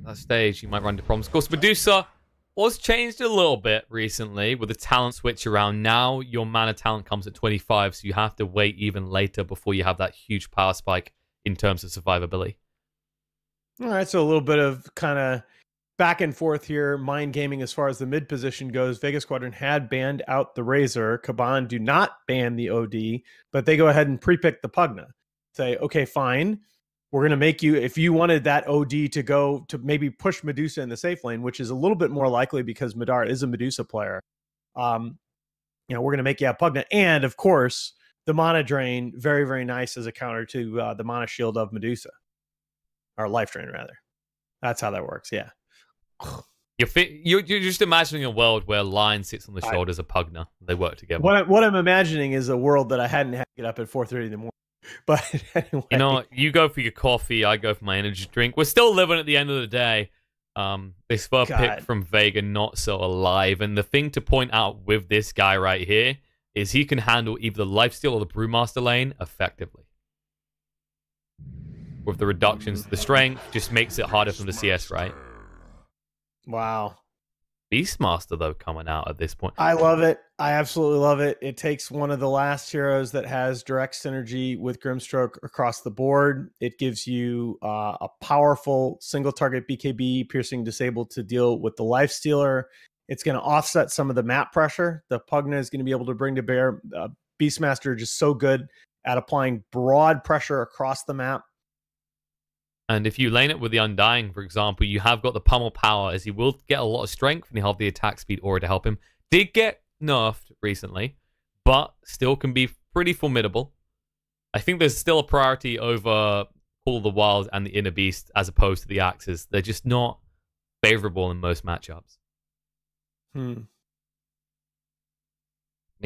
that stage, you might run into problems. Of course, Medusa was changed a little bit recently with the talent switch around. Now your mana talent comes at 25, so you have to wait even later before you have that huge power spike in terms of survivability. All right, so a little bit of kind of back and forth here, mind gaming as far as the mid position goes. Vega Squadron had banned out the Razor. Kaban do not ban the OD, but they go ahead and pre-pick the Pugna. Say, okay, fine. We're going to make you, if you wanted that OD to go to maybe push Medusa in the safe lane, which is a little bit more likely because Madara is a Medusa player. We're going to make you have Pugna. And of course, the mana drain, very, very nice as a counter to the mana shield of Medusa. Or life drain, rather. That's how that works, yeah. You're just imagining a world where Lion sits on the shoulders of Pugna. They work together. What I'm imagining is a world that I hadn't had to get up at 4:30 in the morning. But anyway. You know, you go for your coffee, I go for my energy drink. We're still living at the end of the day. This first pick from Vega, not so alive. And the thing to point out with this guy right here is he can handle either the lifesteal or the Brewmaster lane effectively. With the reductions to the strength, just makes it harder for them to CS, right? Wow. Beastmaster, though, coming out at this point. I love it. I absolutely love it. It takes one of the last heroes that has direct synergy with Grimstroke across the board. It gives you a powerful single target BKB piercing disabled to deal with the lifestealer. It's going to offset some of the map pressure the Pugna is going to be able to bring to bear. Beastmaster just so good at applying broad pressure across the map. And if you lane it with the Undying, for example, you have got the pummel power, as he will get a lot of strength and you have the attack speed aura to help him. Did get nerfed recently, but still can be pretty formidable. I think there's still a priority over Call of the Wild and the Inner Beast as opposed to the Axes. They're just not favorable in most matchups. I mean,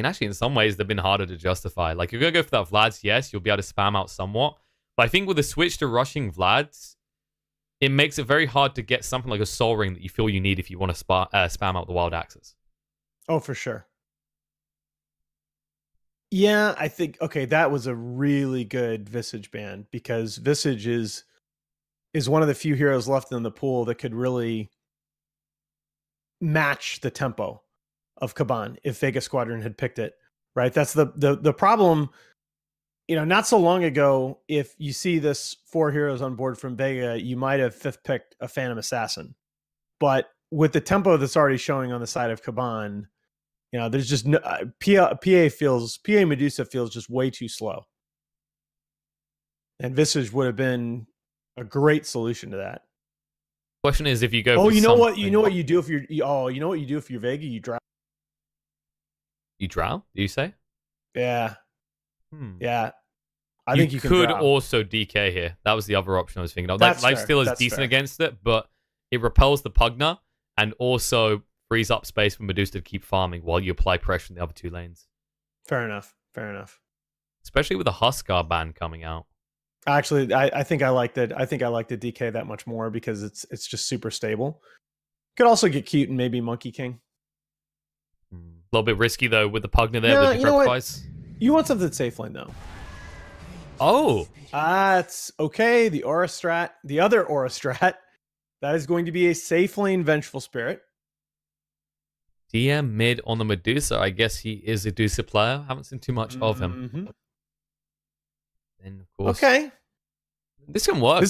actually, in some ways, they've been harder to justify. Like, you're going to go for that Vlad's, yes, you'll be able to spam out somewhat. But I think with the switch to rushing Vlad's, it makes it very hard to get something like a Soul Ring that you feel you need if you want to spam out the Wild Axes. Oh, for sure. Yeah, I think, okay, that was a really good Visage ban because Visage is one of the few heroes left in the pool that could really match the tempo of Kaban if Vega Squadron had picked it, right? That's the problem. You know, not so long ago, if you see this 4 heroes on board from Vega, you might have 5th picked a Phantom Assassin. But with the tempo that's already showing on the side of Kaban, you know, there's just no, PA Medusa feels just way too slow. And Visage would have been a great solution to that. Question is if you go. Oh, you know what you do if you're. Oh, you know what you do if you're Vega? You drow. You drow? Do you say? Yeah. Yeah. I think you could also DK here. That was the other option I was thinking of. Like, Lifesteal is decent against it, but it repels the Pugna and also frees up space for Medusa to keep farming while you apply pressure in the other 2 lanes. Fair enough. Fair enough. Especially with the Huskar ban coming out. Actually, I think I like that. I think I like the DK that much more because it's just super stable. Could also get cute and maybe Monkey King. A little bit risky though with the Pugna there with the sacrifice. You want something safe lane though. Oh, that's okay. The Aura Strat, the other Aura Strat, that is going to be a safe lane Vengeful Spirit. DM mid on the Medusa. I guess he is a Medusa player. Haven't seen too much of him. And of course, okay, this can work.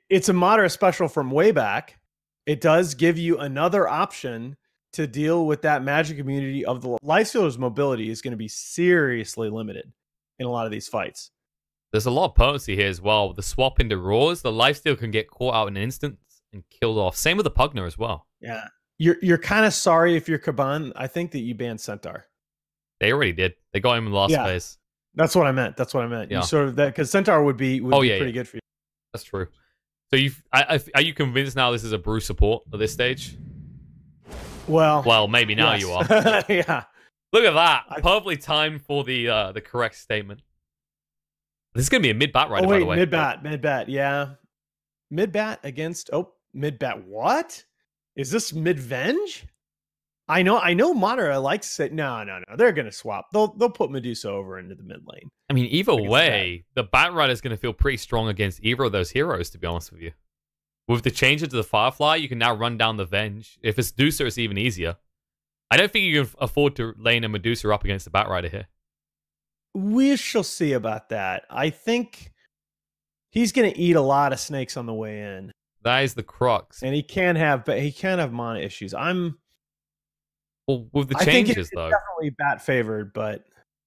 It's a Madara special from way back. It does give you another option to deal with that magic immunity of the Lifestealer's mobility is going to be seriously limited in a lot of these fights. There's a lot of potency here as well. With the swap into Roars, the Lifesteal can get caught out in an instant and killed off. Same with the Pugna as well. Yeah. You're kind of sorry if you're Kaban. I think that you banned Centaur. They already did. They got him in the last phase. That's what I meant. Yeah. You sort of that because Centaur would be pretty good for you. That's true. So are you convinced now this is a Brew support at this stage? Well, maybe now you are. Yeah. Look at that. Perfectly timed for the correct statement. This is going to be a mid-bat rider, by the way. Mid-bat, yeah. Mid-bat against... Oh, mid-bat. What? Is this mid-venge? I know Madara likes it. No. They're going to swap. They'll put Medusa over into the mid lane. I mean, either way, the Bat Rider is going to feel pretty strong against either of those heroes, to be honest with you. With the changes to the Firefly, you can now run down the Venge. If it's Medusa, it's even easier. I don't think you can afford to lane a Medusa up against the Batrider here. We shall see about that. I think he's going to eat a lot of snakes on the way in. That is the crux. And he can have mana issues. Well, with the I changes, think it's though. definitely bat favored, but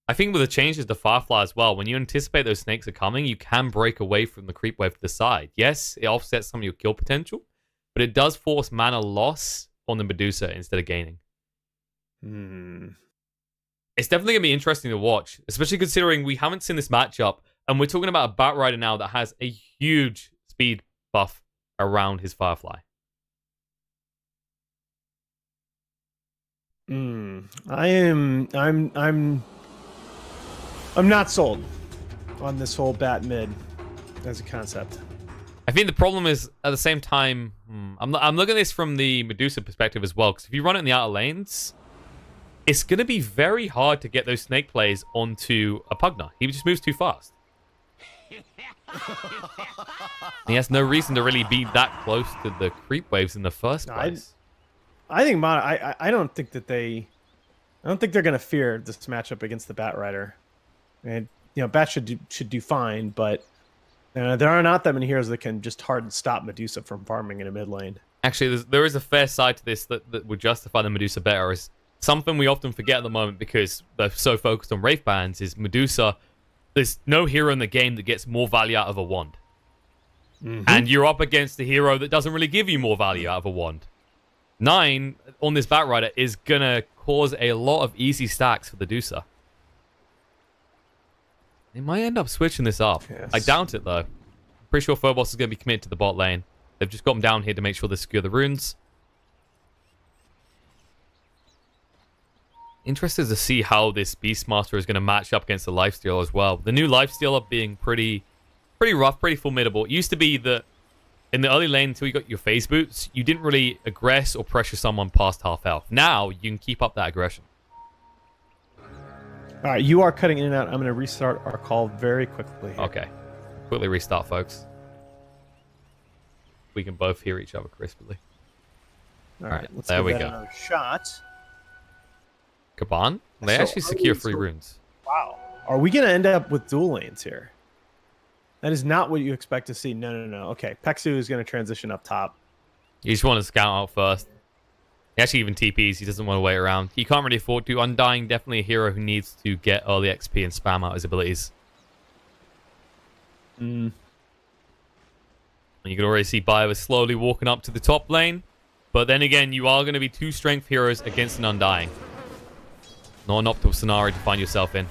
I think with the changes to Firefly as well, when you anticipate those snakes are coming, you can break away from the creep wave to the side. Yes, it offsets some of your kill potential, but it does force mana loss on the Medusa instead of gaining. It's definitely going to be interesting to watch, especially considering we haven't seen this matchup, and we're talking about a Batrider now that has a huge speed buff around his Firefly. I'm not sold on this whole bat mid as a concept. I think the problem is, at the same time, I'm looking at this from the Medusa perspective as well, because if you run it in the outer lanes, it's going to be very hard to get those snake plays onto a Pugna. He just moves too fast. He has no reason to really be that close to the creep waves in the first place. I think I don't think that I don't think they're going to fear this matchup against the Batrider. And Bat should do fine, but there are not that many heroes that can just hard stop Medusa from farming in a mid lane. Actually, there is a fair side to this that would justify the Medusa better. Is something we often forget at the moment because they're so focused on Wraith bans. Is Medusa? There's no hero in the game that gets more value out of a wand, and you're up against a hero that doesn't really give you more value out of a wand. 9 on this Batrider is gonna cause a lot of easy stacks for the Medusa. They might end up switching this up. Yes. I doubt it, though. I'm pretty sure Phobos is going to be committed to the bot lane. They've just got him down here to make sure they secure the runes. Interested to see how this Beastmaster is going to match up against the Lifestealer as well. The new Lifestealer being pretty rough, pretty formidable. It used to be that in the early lane until you got your phase boots, you didn't really aggress or pressure someone past half health. Now, you can keep up that aggression. All right, you are cutting in and out. I'm going to restart our call very quickly here. Okay. Quickly restart, folks. We can both hear each other crisply. All right, let's give that another shot. Kaban? They actually secure 3 runes. Wow. Are we going to end up with dual lanes here? That is not what you expect to see. No. Okay, Peksu is going to transition up top. You just want to scout out first. He actually even TPs. He doesn't want to wait around. He can't really afford to. Undying, definitely a hero who needs to get early XP and spam out his abilities. You can already see Bio is slowly walking up to the top lane. But then again, you are going to be 2 strength heroes against an Undying. Not an optimal scenario to find yourself in.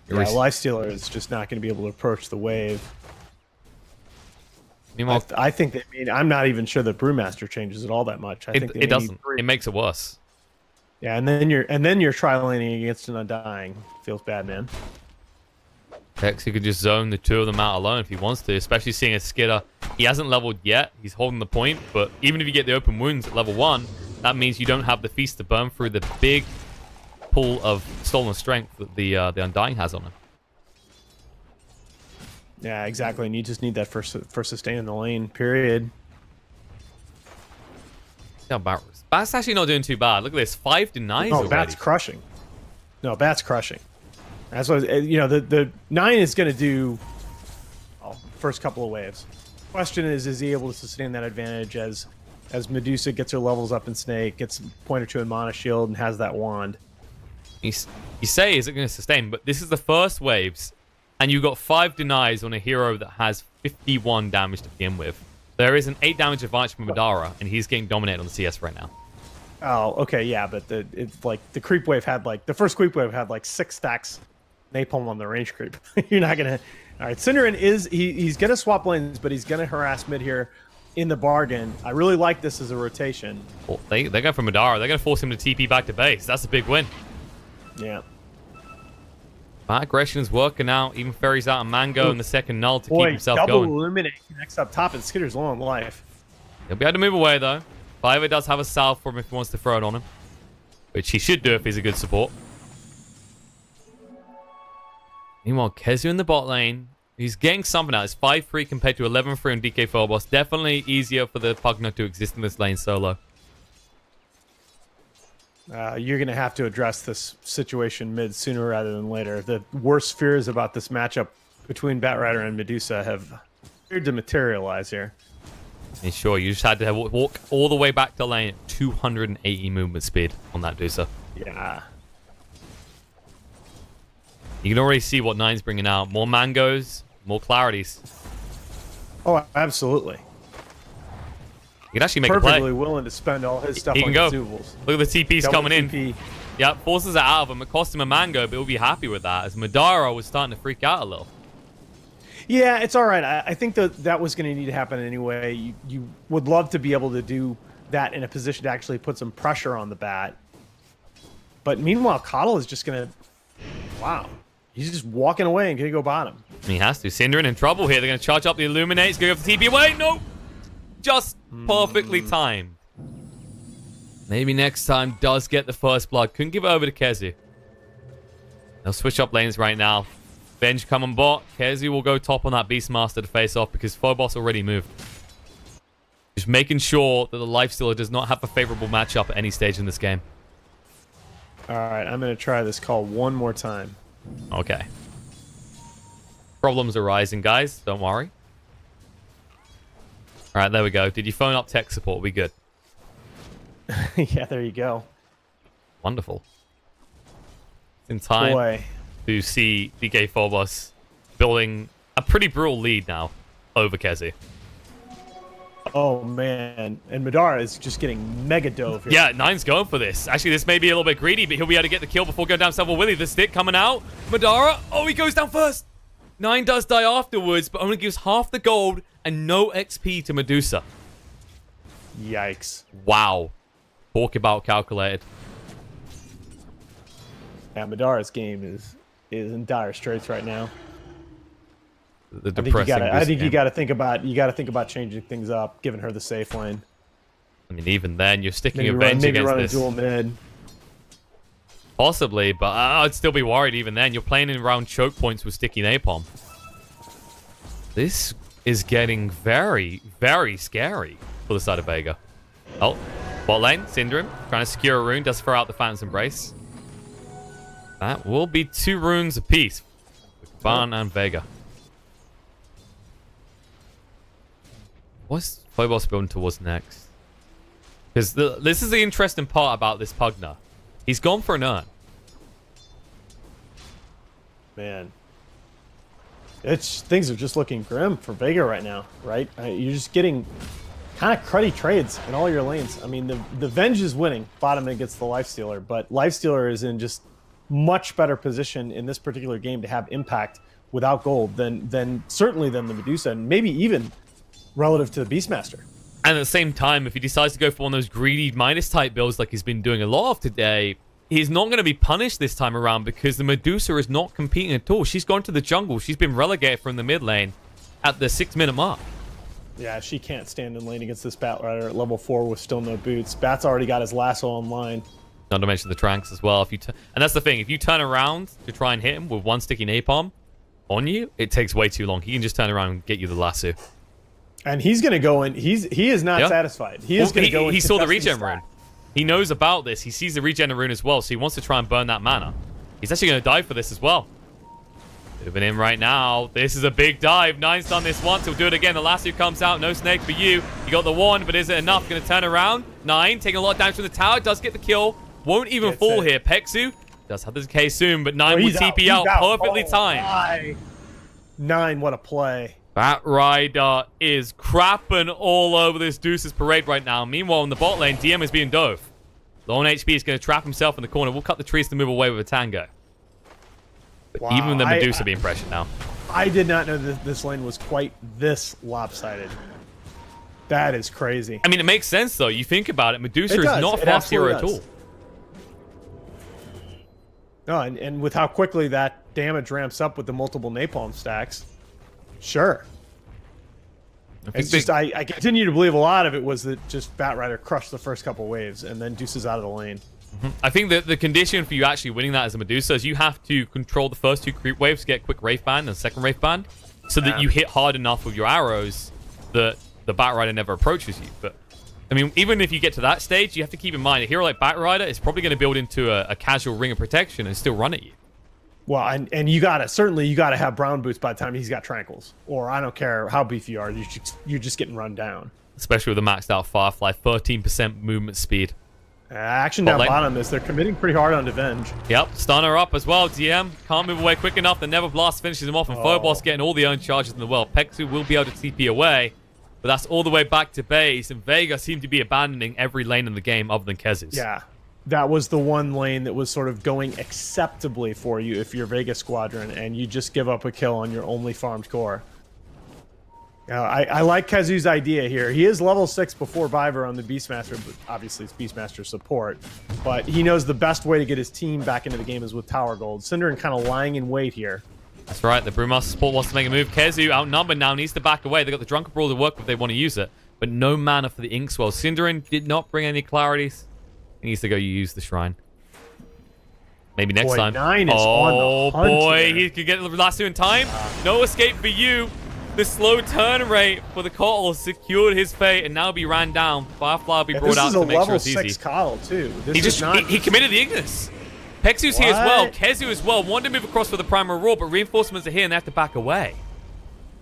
Yeah, Lifestealer is just not going to be able to approach the wave. Meanwhile, I think that. I'm not even sure that Brewmaster changes it all that much. I think it doesn't. It makes it worse. Yeah, and then you're tri-laning against an Undying. Feels bad, man. Hex, he could just zone the 2 of them out alone if he wants to, especially seeing a Skidder. He hasn't leveled yet. He's holding the point, but even if you get the open wounds at level 1, that means you don't have the feast to burn through the big pool of stolen strength that the Undying has on him. Yeah, exactly. And you just need that first sustain in the lane, period. Yeah, Bat's actually not doing too bad. Look at this. 5 denies already. Bat's crushing. No, Bat's crushing. That's what, the 9 is going to do first couple of waves. Question is he able to sustain that advantage as Medusa gets her levels up in Snake, gets a point or 2 in Mana Shield, and has that wand? You say, is it going to sustain? But this is the first waves. And you got 5 denies on a hero that has 51 damage to begin with. There is an 8 damage advantage from Madara, and he's getting dominated on the CS right now. Oh, okay, yeah, but the creep wave had the first creep wave had 6 stacks napalm on the range creep. You're not gonna. All right, Cinderin he's gonna swap lanes, but he's gonna harass mid here in the bargain. I really like this as a rotation. Well, they go for Madara. They're gonna force him to TP back to base. That's a big win. Yeah. That aggression is working out. Even ferries out a Mango in the second null to keep himself double going. Illuminate next up top, and Skitter's low on life. He'll be able to move away, though. Fiverr does have a salve for him if he wants to throw it on him. Which he should do if he's a good support. Meanwhile, Kezu in the bot lane. He's getting something out. It's 5-3 compared to 11-3 on DK Phobos. Definitely easier for the Pugna to exist in this lane solo. You're going to have to address this situation mid sooner rather than later. The worst fears about this matchup between Batrider and Medusa have appeared to materialize here. And sure, you just had to walk all the way back to lane at 280 movement speed on that Medusa. Yeah. You can already see what Nine's bringing out. More mangoes, more clarities. Oh, absolutely. You can actually make a play. Perfectly willing to spend all his stuff he on can go. consumables. Look at the TP's coming in. Yep, forces it out of him. It cost him a mango, but he'll be happy with that, as Madara was starting to freak out a little. Yeah, it's all right. I think that was going to need to happen anyway. You would love to be able to do that in a position to actually put some pressure on the bat. But meanwhile, Coddle is just going to... Wow. He's just walking away and going to go bottom. And he has to. Synderen in trouble here. They're going to charge up the Illuminates. Going to go for the TP away. No! Just perfectly timed. Maybe next time does get the first blood. Couldn't give it over to Kezu. They'll switch up lanes right now. Venge come on bot. Kezu will go top on that Beastmaster to face off because Phobos already moved. Just making sure that the Lifestealer does not have a favorable matchup at any stage in this game. All right, I'm going to try this call one more time. Okay. Problems arising, guys. Don't worry. All right, there we go. Did you phone up tech support? We good? Yeah, there you go. Wonderful. In time to see DK Phobos building a pretty brutal lead now over Kezi. Oh, man. And Madara is just getting mega dove here. Yeah, Nine's going for this. Actually, this may be a little bit greedy, but he'll be able to get the kill before going down Several Willy. The stick coming out. Madara. Oh, he goes down first. Nine does die afterwards, but only gives half the gold and no XP to Medusa. Yikes. Wow. Talk about calculated. Yeah, Madara's game is in dire straits right now. The depressing I think you got to think about changing things up, giving her the safe lane. I mean, even then, you're sticking maybe a Venge maybe against run this. A dual mid. Possibly, but I'd still be worried even then. You're playing in round choke points with sticky napalm. This is getting very, very scary for the side of Vega. Oh, bot lane, Synderen, trying to secure a rune, does throw out the Phantom's Embrace. That will be 2 runes apiece with Kaban and Vega. What's Phobos building towards next? Because this is the interesting part about this Pugna. He's gone for an urn. Man. Things are just looking grim for Vega right now, right? You're just getting kind of cruddy trades in all your lanes. I mean, the Venge is winning bottom against the Lifestealer, but Lifestealer is in just much better position in this particular game to have impact without gold than certainly than the Medusa, and maybe even relative to the Beastmaster. And at the same time, if he decides to go for one of those greedy minus type builds like he's been doing a lot of today, he's not going to be punished this time around because the Medusa is not competing at all. She's gone to the jungle. She's been relegated from the mid lane at the 6-minute mark. Yeah, she can't stand in lane against this Batrider at level 4 with still no boots. Bat's already got his lasso online. Not to mention the Tranks as well. And that's the thing. If you turn around to try and hit him with one sticky napalm on you, it takes way too long. He can just turn around and get you the lasso. And he's going to go in. He is not satisfied. He is going to go in. He saw the regen rune. He knows about this. He sees the regen rune as well, so he wants to try and burn that mana. He's actually going to dive for this as well. Moving in right now. This is a big dive. Nine's done this once. He'll do it again. The lasso comes out. No snake for you. You got the one, but is it enough? Going to turn around. Nine taking a lot of damage from the tower. Does get the kill. Won't even fall here. Pexu does have the decay soon, but Nine will TP out. Perfectly timed. Nine, what a play. Batrider is crapping all over this Deuce's parade right now. Meanwhile, in the bot lane, DM is being dove. Low on HP is going to trap himself in the corner. We'll cut the trees to move away with a tango. But wow, even the Medusa being pressured now. I did not know that this lane was quite this lopsided. That is crazy. I mean, it makes sense, though. You think about it. Medusa is not a fast hero at all. No, and with how quickly that damage ramps up with the multiple napalm stacks, sure. It's just I continue to believe a lot of it was that just Batrider crushed the first couple waves and then Deuce is out of the lane. I think that the condition for you actually winning that as a Medusa is you have to control the first 2 creep waves to get a quick Wraith Band and a second Wraith Band. so that you hit hard enough with your arrows that the Batrider never approaches you. But I mean, even if you get to that stage, you have to keep in mind a hero like Batrider is probably going to build into a casual ring of protection and still run at you. Well, and you gotta have brown boots by the time he's got tranquils, or I don't care how beefy you are, you're just getting run down. Especially with a maxed out Firefly, 13% movement speed. Action down bottom is they're committing pretty hard on Avenge. Yep, stunner up as well. DM can't move away quick enough. The Never Blast finishes him off, and Phobos getting all the own charges in the world. Pexu will be able to TP away, but that's all the way back to base, and Vega seem to be abandoning every lane in the game other than Kezu's. Yeah, that was the one lane that was sort of going acceptably for you if you're Vega Squadron, and you just give up a kill on your only farmed core. I like Kezu's idea here. He is level 6 before Viver on the Beastmaster, but obviously it's Beastmaster support. But he knows the best way to get his team back into the game is with Tower Gold. Synderen kind of lying in wait here. That's right. The Brewmaster support wants to make a move. Kezu, outnumbered now, needs to back away. They've got the Drunken Brawl to work with if they want to use it. But no mana for the Inkswell. Synderen did not bring any clarities. He needs to go use the Shrine. Maybe next time. 9 is on the hunt boy, here. he could get the last two in time. No escape for you. The slow turn rate for the Coddle secured his fate and now be ran down. Firefly will be brought out to make sure it's easy. This is a level 6 Coddle, too. He committed the Ignis. Pexu's here as well. Kezu as well. Wanted to move across for the Primal Roar, but reinforcements are here and they have to back away.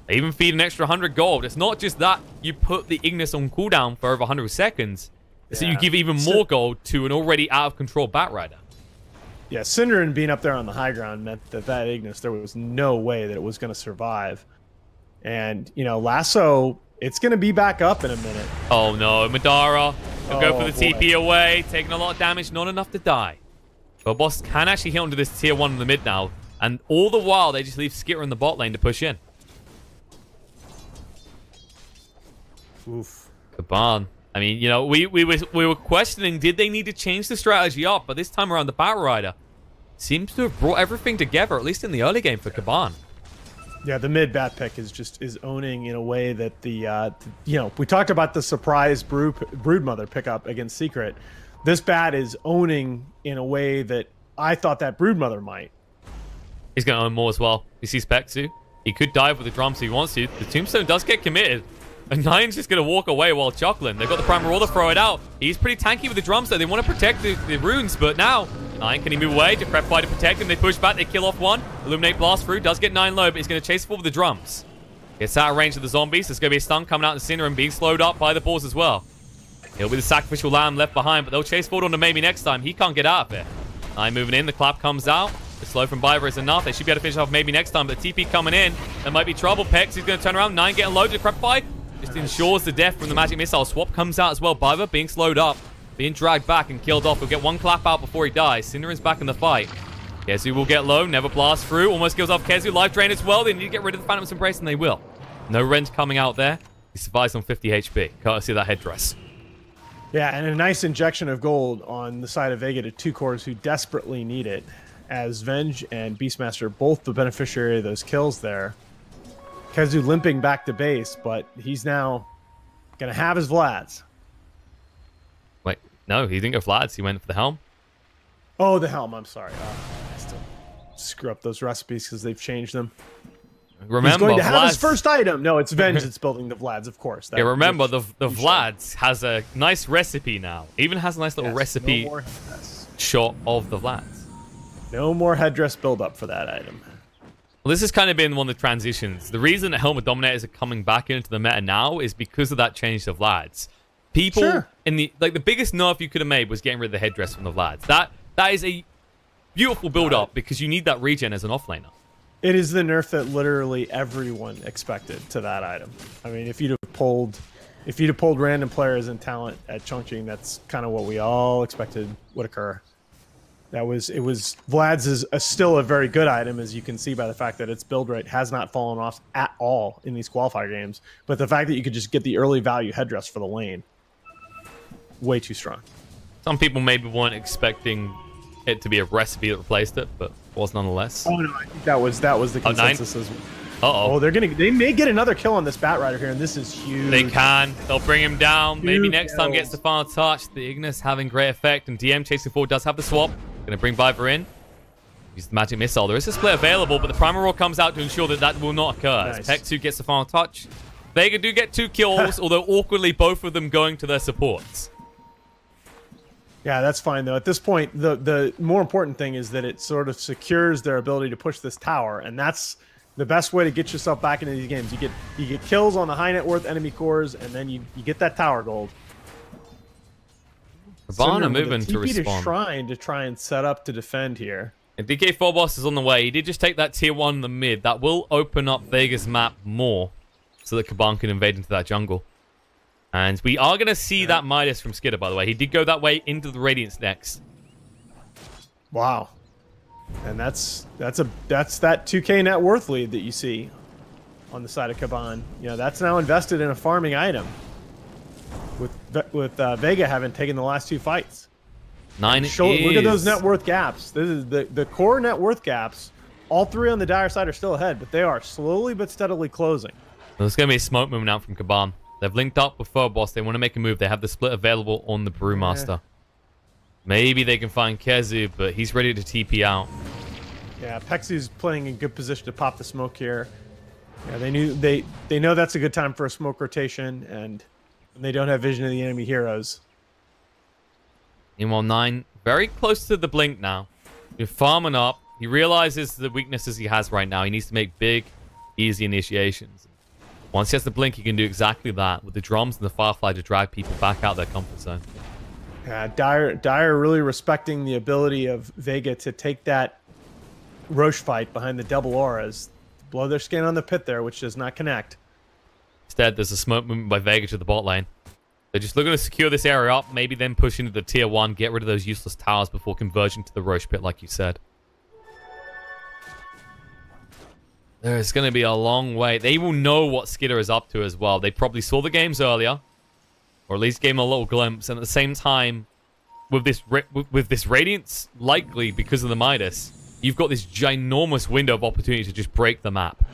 They even feed an extra 100 gold. It's not just that you put the Ignis on cooldown for over 100 seconds. So you give even more gold to an already out-of-control Batrider. Yeah, Synderen being up there on the high ground meant that Ignis, there was no way that it was going to survive. And, you know, Lasso, it's going to be back up in a minute. Oh, no. Madara will go for the TP away, taking a lot of damage, not enough to die. But Boss can actually hit onto this tier 1 in the mid now. And all the while, they just leave Skitter in the bot lane to push in. Oof. Kaban. I mean, you know, we were questioning, did they need to change the strategy up? But this time around, the Batrider seems to have brought everything together, at least in the early game for Kaban. Yeah, the mid bat pick is owning in a way that the you know, we talked about the surprise Broodmother pickup against Secret. This bat is owning in a way that I thought that Broodmother might. He's going to own more as well. You see Spectzu. He could dive with the drums if he wants to. The Tombstone does get committed. And Nine's just going to walk away while chuckling. They've got the Primal Roar to throw it out. He's pretty tanky with the drums, though. They want to protect the runes, but now Nine, can he move away? Decrepify to protect him. They push back. They kill off one. Illuminate blast through. Does get 9 low, but he's going to chase forward with the drums. Gets out of range of the zombies. There's going to be a stun coming out in Cinder and being slowed up by the balls as well. He'll be the sacrificial lamb left behind, but they'll chase forward on to maybe next time. He can't get out of it. Nine moving in. The clap comes out. The slow from Biver is enough. They should be able to finish off maybe next time, but TP coming in. There might be trouble. Pex, he's going to turn around. Nine getting low to Decrepify. Just ensures the death from the magic missile. Swap comes out as well. Biver being slowed up, being dragged back and killed off. He'll get one clap out before he dies. Cinderen's back in the fight. Kezu will get low. Never blast through. Almost kills off Kezu. Life drain as well. They need to get rid of the Phantom's Embrace, and they will. No rent coming out there. He survives on 50 HP. Courtesy of that headdress. Yeah, and a nice injection of gold on the side of Vega to 2 cores who desperately need it, as Venge and Beastmaster both the beneficiary of those kills there. Kezu limping back to base, but he's now going to have his Vlads. Wait, no, he didn't go Vlads. He went for the Helm. Oh, the Helm. I'm sorry. I still screw up those recipes because they've changed them. Remember, he's going to have Vlad's... his first item. No, it's Venge that's building the Vlads, of course. Yeah, remember, the Vlad's has a nice recipe now. Even has a nice little recipe shot of the Vlad's. No more headdress build-up for that item. Well, this has kind of been one of the transitions. The reason that Helmet Dominators are coming back into the meta now is because of that change to Vlad's. People in the biggest nerf you could have made was getting rid of the headdress from the Vlad's. That is a beautiful build-up because you need that regen as an offlaner. It is the nerf that literally everyone expected to that item. I mean, if you'd have pulled random players and talent at Chongqing, that's kind of what we all expected would occur. Vlad's is still a very good item, as you can see by the fact that its build rate has not fallen off at all in these qualifier games. But the fact that you could just get the early value headdress for the lane, way too strong. Some people maybe weren't expecting it to be a recipe that replaced it, but was nonetheless. Oh no, I think that was the consensus as well. Oh, they may get another kill on this Batrider here, and this is huge. They can. They'll bring him down. Maybe next time gets the final touch. The Ignis having great effect, and DM chasing forward does have the swap. Gonna bring Viver in. Use the magic missile. There is a split available, but the primal roar comes out to ensure that that will not occur. Nice. Pexu gets the final touch. Vega do get 2 kills, although awkwardly both of them going to their supports. Yeah, that's fine though. At this point, the more important thing is that it sort of secures their ability to push this tower, and that's the best way to get yourself back into these games. You get kills on the high net worth enemy cores, and then you get that tower gold. Kaban are moving to TP respond. To Shrine to try and set up to defend here. And DK4 boss is on the way. He did just take that tier 1 in the mid. That will open up Vega's map more so that Kaban can invade into that jungle. And we are going to see that Midas from Skidder, by the way. He did go that way into the Radiance next. Wow. And that's that 2K net worth lead that you see on the side of Kaban. You know, that's now invested in a farming item. With Vega having taken the last 2 fights. Look at those net worth gaps. This is the core net worth gaps. All 3 on the dire side are still ahead, but they are slowly but steadily closing. There's going to be a smoke movement out from Kaban. They've linked up with Phobos. They want to make a move. They have the split available on the Brewmaster. Maybe they can find Kezu, but he's ready to TP out. Yeah, Pexu's playing in good position to pop the smoke here. Yeah, they know that's a good time for a smoke rotation, and they don't have vision of the enemy heroes. Meanwhile, 9 very close to the blink now. You're farming up. He realizes the weaknesses he has right now. He needs to make big, easy initiations. Once he has the blink, he can do exactly that with the drums and the Firefly to drag people back out their comfort zone. Yeah, Dire really respecting the ability of Vega to take that Roche fight behind the double auras, blow their skin on the pit there, which does not connect. Instead, there's a smoke movement by Vega to the bot lane. They're just looking to secure this area up, maybe then push into the tier 1, get rid of those useless towers before converging to the Roche pit, like you said. There's going to be a long way. They will know what Skidder is up to as well. They probably saw the games earlier, or at least gave him a little glimpse. And at the same time, with this Radiance, likely because of the Midas, you've got this ginormous window of opportunity to just break the map.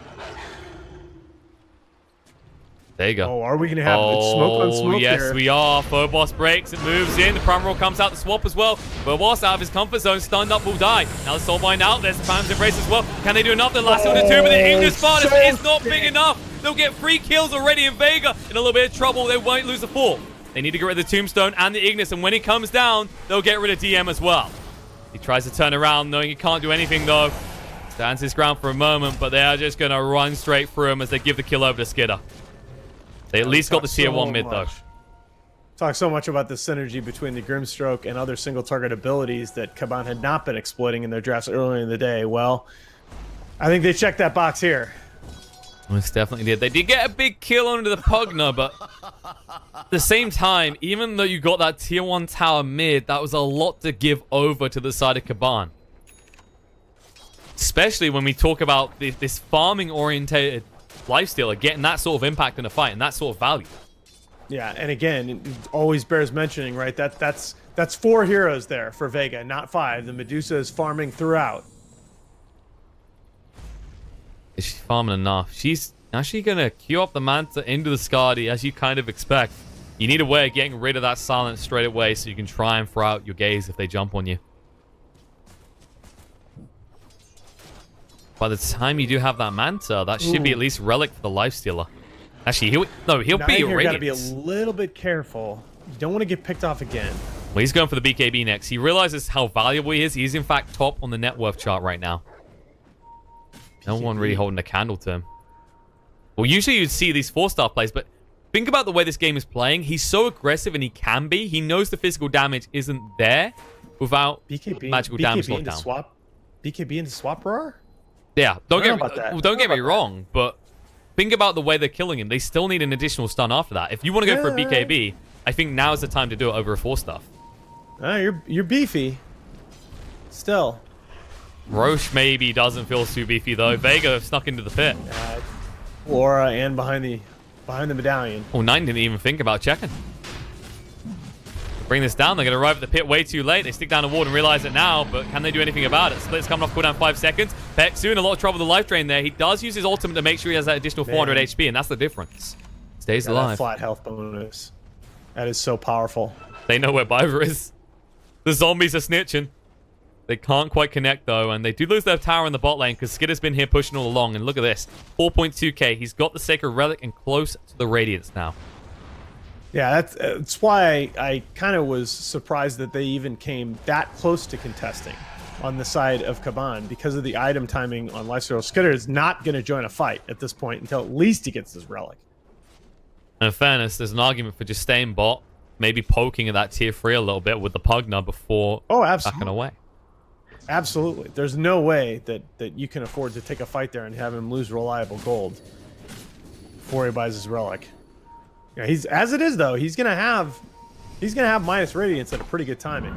There you go. Oh, are we going to have smoke on smoke yes, here? we are. Phobos breaks. It moves in. The Primal Roar comes out to swap as well. Phobos out of his comfort zone. Stunned up will die. Now the Soulbind out. There's the Phantom's Embrace as well. Can they do enough? The last one to 2, but the Ignis Sparta is not big enough. They'll get 3 kills already, and Vega in a little bit of trouble. They won't lose the 4th. They need to get rid of the Tombstone and the Ignis, and when he comes down, they'll get rid of DM as well. He tries to turn around, knowing he can't do anything, though. Stands his ground for a moment, but they are just going to run straight through him as they give the kill over to Skidder. They at least got the tier 1 mid, though. Talk so much about the synergy between the Grimstroke and other single target abilities that Kaban had not been exploiting in their drafts earlier in the day. Well, I think they checked that box here. Most definitely did. They did get a big kill under the Pugna, but at the same time, even though you got that tier 1 tower mid, that was a lot to give over to the side of Kaban. Especially when we talk about this farming-orientated lifestealer getting that sort of impact in a fight and that sort of value. Yeah, and again, it always bears mentioning, right? That's 4 heroes there for Vega, not 5. The Medusa is farming throughout. Is she farming enough? She's actually going to queue up the Manta into the Skadi, as you kind of expect. You need a way of getting rid of that silence straight away so you can try and throw out your gaze if they jump on you. By the time you do have that Manta, that should be at least Relic for the Lifestealer. Actually, he'll be a Radiance. Gotta be a little bit careful. You don't want to get picked off again. Well, he's going for the BKB next. He realizes how valuable he is. He's, in fact, top on the net worth chart right now. No one really holding a candle to him. Well, usually you'd see these 4-star plays, but think about the way this game is playing. He's so aggressive, and he can be. He knows the physical damage isn't there without magical damage lockdown. BKB into swap roar? Yeah, don't get me wrong, but think about the way they're killing him. They still need an additional stun after that. If you want to go for a BKB, I think now is the time to do it over a 4-star. You're beefy. Still. Roche maybe doesn't feel too beefy though. Vega snuck into the pit. Aura and behind the medallion. Oh, 9 didn't even think about checking. Bring this down. They're going to arrive at the pit way too late. They stick down a ward and realize it now, but can they do anything about it? Split's coming off cooldown 5 seconds. Pexu in a lot of trouble with the life drain there. He does use his ultimate to make sure he has that additional 400 HP, and that's the difference. Stays alive. That flat health bonus. That is so powerful. They know where Biver is. The zombies are snitching. They can't quite connect, though, and they do lose their tower in the bot lane because Skitter's been here pushing all along. And look at this. 4.2k. He's got the Sacred Relic and close to the Radiance now. Yeah, that's why I kind of was surprised that they even came that close to contesting on the side of Kaban because of the item timing on Lifesteal. Skitter is not going to join a fight at this point until at least he gets his relic. And in fairness, there's an argument for just staying bot, maybe poking at that tier 3 a little bit with the Pugna before backing away. Absolutely. There's no way that you can afford to take a fight there and have him lose reliable gold before he buys his relic. Yeah, he's as it is though, he's gonna have minus radiance at a pretty good timing.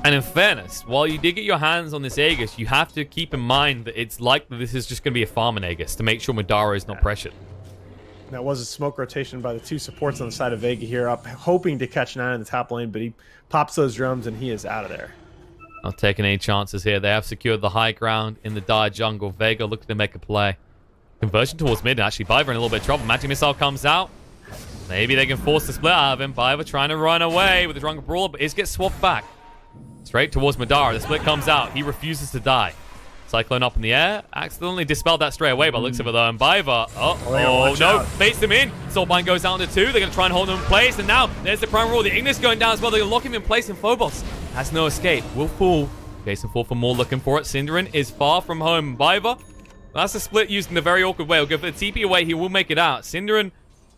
And in fairness, while you did get your hands on this Aegis, you have to keep in mind that it's likely this is just going to be a farming Aegis to make sure Madara is not pressured. That was a smoke rotation by the two supports on the side of Vega here, up hoping to catch 9 in the top lane, but he pops those drums and he is out of there. Not taking any chances here. They have secured the high ground in the dire jungle. Vega looking to make a play. Conversion towards mid, actually. Biver in a little bit of trouble. Magic Missile comes out. Maybe they can force the split out of him. Biver trying to run away with the Drunken Brawler, but it gets swapped back. Straight towards Madara. The split comes out. He refuses to die. Cyclone up in the air. Accidentally dispelled that straight away by the looks of it, though. And Biver, oh no, baits him in. Soulbind goes down to 2. They're going to try and hold him in place. And now there's the Prime Rule. The Ignis going down as well. They're going to lock him in place, and Phobos has no escape. Will fall. Jason fall for more, looking for it. Synderen is far from home. Biver, that's a split used in a very awkward way. He'll go for the TP away. He will make it out. Synderen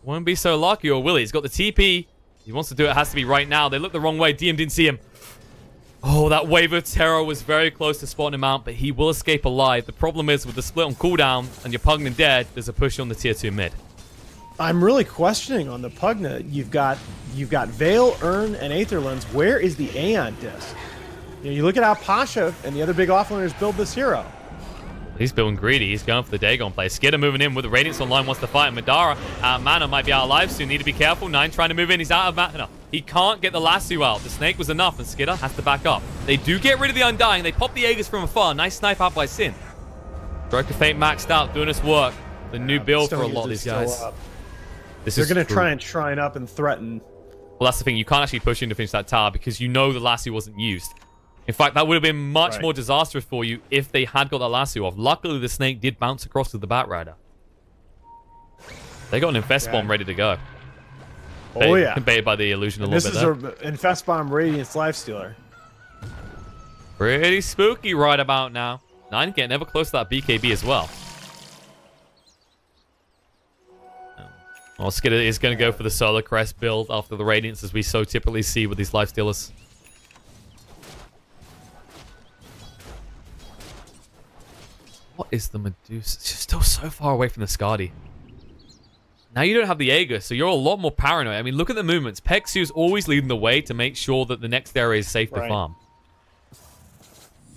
won't be so lucky, or will he? He's got the TP. He wants to do it. It has to be right now. They look the wrong way. DM didn't see him. Oh, that Wave of Terror was very close to spotting him out, but he will escape alive. The problem is with the split on cooldown and you're Pugna dead, there's a push on the tier 2 mid. I'm really questioning on the Pugna. You've got Veil, Urn, and Aetherlands. Where is the Aeon disc? You look at how Pasha and the other big offlaners build this hero. He's building greedy. He's going for the Dagon play. Skidder moving in with the Radiance online, wants to fight. Madara, mana might be out alive soon. Need to be careful. 9 trying to move in. He's out of mana. He can't get the lasso out. The snake was enough, and Skidder has to back up. They do get rid of the Undying. They pop the Aegis from afar. Nice snipe out by Sin. Stroke of Fate maxed out, doing his work. The new build for a lot of these guys. They're going to try and shrine up and threaten. Well, that's the thing. You can't actually push in to finish that tower because you know the lasso wasn't used. In fact, that would have been much more disastrous for you if they had got that lasso off. Luckily, the snake did bounce across to the Batrider. They got an Infest Bomb ready to go. Oh, yeah. Baited by the illusion a little bit there. This is an Infest Bomb Radiance Lifestealer. Pretty spooky right about now. 9 getting ever close to that BKB as well. Well, Skidder is going to go for the Solar Crest build after the Radiance, as we so typically see with these Lifestealers. What is the Medusa? She's still so far away from the Skadi. Now you don't have the Aegis, so you're a lot more paranoid. I mean, look at the movements. Pexu's always leading the way to make sure that the next area is safe to farm.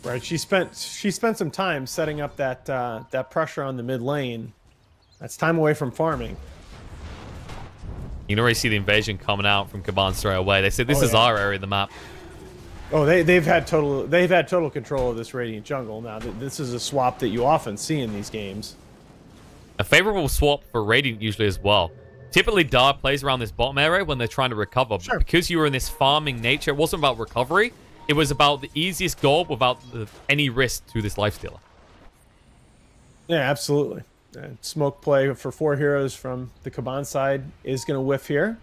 Right. She spent some time setting up that pressure on the mid lane. That's time away from farming. You can already see the invasion coming out from Kaban straight away. They said this is our area of the map. Oh, they've had total control of this Radiant jungle. Now this is a swap that you often see in these games. A favorable swap for Radiant usually as well. Typically, Dar plays around this bottom area when they're trying to recover. But because you were in this farming nature, it wasn't about recovery. It was about the easiest goal without any risk to this lifestealer. Yeah, absolutely. Smoke play for 4 heroes from the Kaban side is going to whiff here.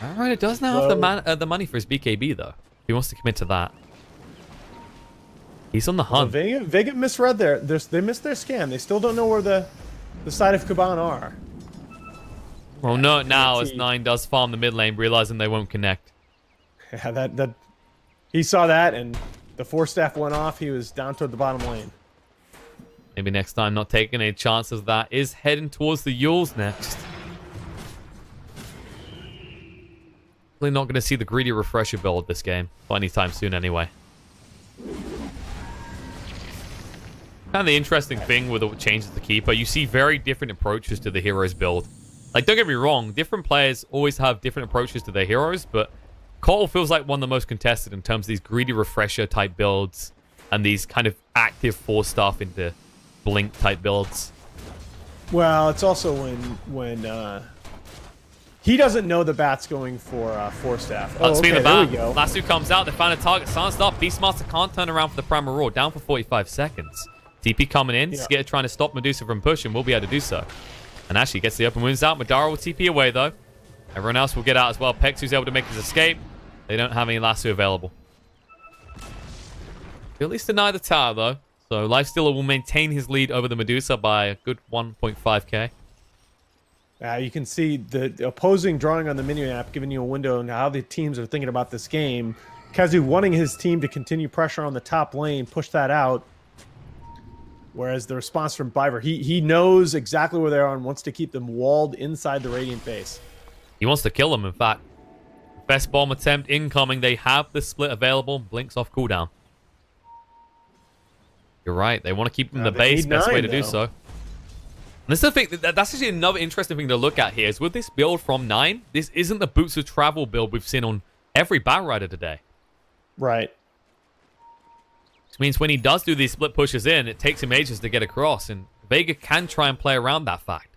All right, it does now have the money for his BKB, though. He wants to commit to that. He's on the hunt. Well, Vega misread there. They missed their scan. They still don't know where the side of Kaban are. Well, no, now as 9 does farm the mid lane, realizing they won't connect. Yeah, he saw that, and the 4-staff went off. He was down toward the bottom lane. Maybe next time, not taking any chances of that. Is heading towards the Yules next. Probably not going to see the greedy refresher build this game. Not anytime soon, anyway. Kind of the interesting thing with the changes to Keeper, you see very different approaches to the heroes build. Like, don't get me wrong, different players always have different approaches to their heroes, but Cole feels like one of the most contested in terms of these greedy refresher type builds and these kind of active force stuff into Blink type builds. Well, it's also when He doesn't know the bat's going for staff. Oh, Speaking okay, of bat, Lasso comes out. They find a target. Silence up. Beastmaster can't turn around for the Primal Roar. Down for 45 seconds. TP coming in. Skitter trying to stop Medusa from pushing. Will be able to do so. And actually gets the open wounds out. Madara will TP away, though. Everyone else will get out as well. Pexu's able to make his escape. They don't have any Lasso available. He'll at least deny the tower, though. So Lifestealer will maintain his lead over the Medusa by a good 1.5k. You can see the opposing drawing on the mini-map, giving you a window on how the teams are thinking about this game. Kazu wanting his team to continue pressure on the top lane, push that out. Whereas the response from Biver, he knows exactly where they are and wants to keep them walled inside the Radiant base. He wants to kill them, in fact. Best bomb attempt incoming. They have the split available. Blinks off cooldown. You're right. They want to keep them in the base. Best way to do so. And this is the thing, that's actually another interesting thing to look at here is with this build from 9, this isn't the Boots of Travel build we've seen on every Batrider today. Right. Which means when he does do these split pushes in, it takes him ages to get across, and Vega can try and play around that fact.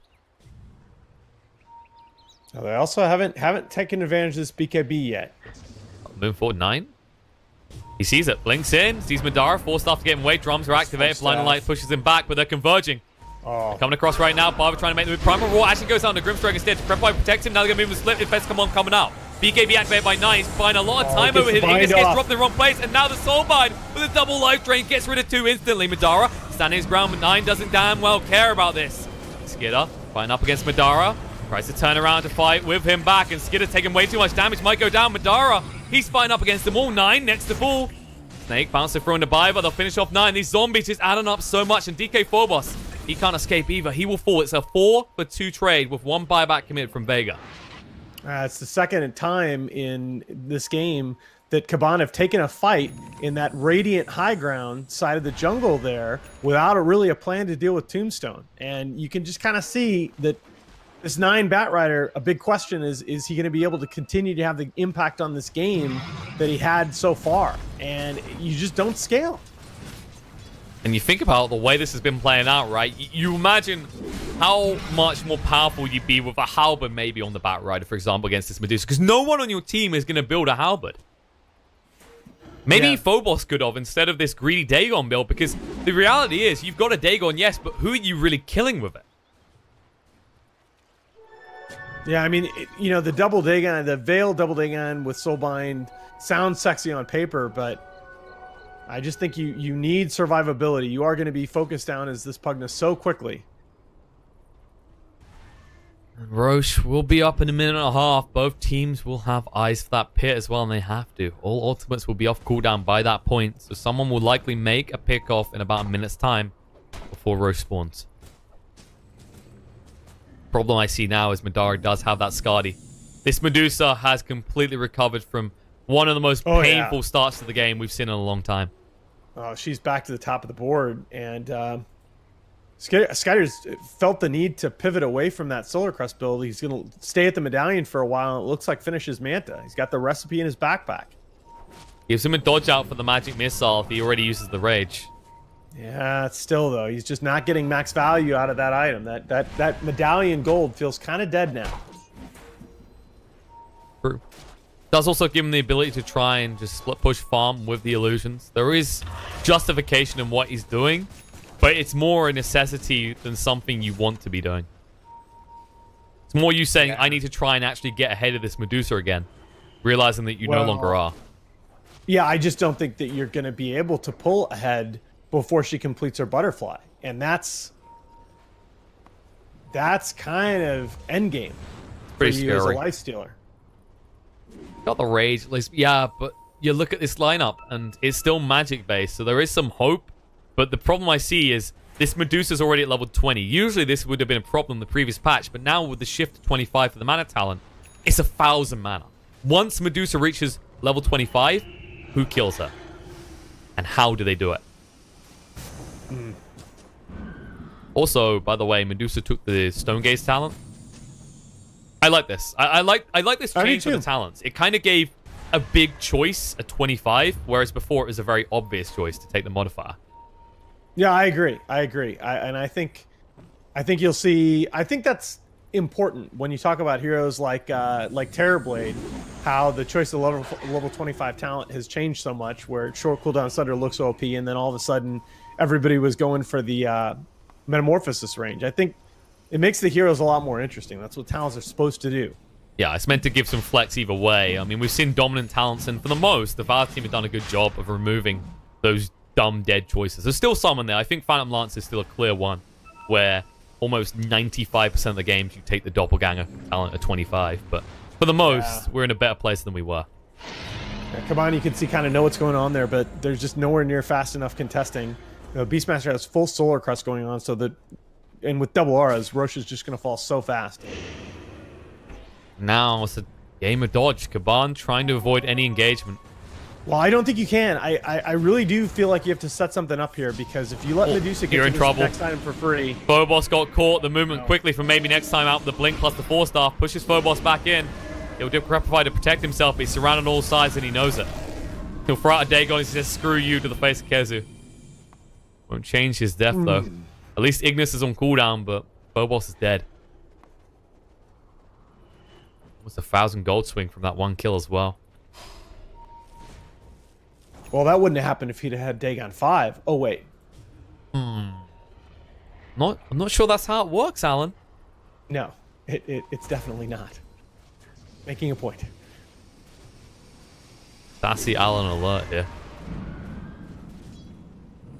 Now, they also haven't taken advantage of this BKB yet. Moving forward 9. He sees it, blinks in, sees Madara, forced staff to get him away, drums are activated, Blinding Light pushes him back, but they're converging. Oh. Coming across right now. Barber trying to make the move. Primal Roar actually goes down to Grimstroke instead. Prepwire protects him. Now they're going to move the split. If Best coming out. BKB activated by 9. He's buying a lot of time over here. Ignis gets dropped in the wrong place. And now the Soulbind with a double life drain gets rid of 2 instantly. Madara standing his ground, but 9 doesn't damn well care about this. Skitter fighting up against Madara. Tries to turn around to fight with him back. And Skitter taking way too much damage. Might go down. Madara, he's fighting up against them all. 9 next to full. Snake bouncing through into Biver. They'll finish off 9. These zombies just adding up so much. And DK Phobos, he can't escape either. He will fall. It's a 4-for-2 trade with 1 buyback committed from Vega. It's the second time in this game that Kaban have taken a fight in that Radiant high ground side of the jungle there without really a plan to deal with Tombstone. And you can just kind of see that this 9 Batrider, a big question is he going to be able to continue to have the impact on this game that he had so far? And you just don't scale. And you think about the way this has been playing out, right? You imagine how much more powerful you'd be with a halberd maybe on the Batrider, for example, against this Medusa. Because no one on your team is going to build a halberd. Maybe Phobos could have instead of this greedy Dagon build, because the reality is you've got a Dagon, yes, but who are you really killing with it? Yeah, I mean, you know, the double Dagon, the Veil double Dagon with Soulbind sounds sexy on paper, but I just think you need survivability. You are going to be focused down as this Pugna so quickly. Roche will be up in a minute and a half. Both teams will have eyes for that pit as well, and they have to. All ultimates will be off cooldown by that point, so someone will likely make a pick off in about a minute's time before Roche spawns. Problem I see now is Madara does have that Skadi. This Medusa has completely recovered from one of the most painful starts to the game we've seen in a long time. Oh, she's back to the top of the board, and Skyder's felt the need to pivot away from that Solar Crest build. He's going to stay at the Medallion for a while, and it looks like finishes Manta. He's got the recipe in his backpack. Gives him a dodge out for the magic missile if he already uses the Rage. Yeah, still though, he's just not getting max value out of that item. That Medallion gold feels kind of dead now. True. Does also give him the ability to try and just split push farm with the illusions. There is justification in what he's doing, but it's more a necessity than something you want to be doing. It's more you saying, I need to try and actually get ahead of this Medusa again, realizing that you no longer are. Yeah, I just don't think that you're going to be able to pull ahead before she completes her butterfly. And that's kind of endgame for you as a life stealer. Got the Rage, at least. Yeah, but you look at this lineup, and it's still magic-based, so there is some hope. But the problem I see is this Medusa's already at level 20. Usually this would have been a problem in the previous patch, but now with the shift to 25 for the mana talent, it's 1,000 mana. Once Medusa reaches level 25, who kills her? And how do they do it? Also, by the way, Medusa took the Stone Gaze talent. I like this. I like this change for the talents. It kind of gave a big choice at 25, whereas before it was a very obvious choice to take the modifier. Yeah, I agree. I think you'll see. I think that's important when you talk about heroes like Terrorblade, how the choice of level 25 talent has changed so much, where short cooldown Sunder looks OP, and then all of a sudden everybody was going for the Metamorphosis range. I think it makes the heroes a lot more interesting. That's what talents are supposed to do. Yeah, it's meant to give some flex either way. I mean, we've seen dominant talents, and for the most, the Valve team have done a good job of removing those dumb dead choices. There's still some in there. I think Phantom Lance is still a clear one, where almost 95% of the games you take the Doppelganger talent at 25. But for the most, we're in a better place than we were. Yeah, Kaban, you can see kind of know what's going on there, but there's just nowhere near fast enough contesting. You know, Beastmaster has full Solar Crust going on, so that, and with double auras, Roche is just going to fall so fast. Now it's a game of dodge. Kaban trying to avoid any engagement. Well, I don't think you can. I really do feel like you have to set something up here, because if you let Medusa get to this next item for free... Phobos got caught. The movement quickly from maybe next time out. The Blink plus the 4-star pushes Phobos back in. He'll do Repify to protect himself, but he's surrounded on all sides and he knows it. He'll throw out a Dagon and he says, screw you, to the face of Kezu. Won't change his death, though. At least Ignis is on cooldown, but Phobos is dead. What's a 1,000 gold swing from that one kill as well? Well, that wouldn't have happened if he'd had Dagon 5. Oh, wait. I'm not sure that's how it works, Alan. No, it's definitely not. Making a point. Sassy Alan alert here.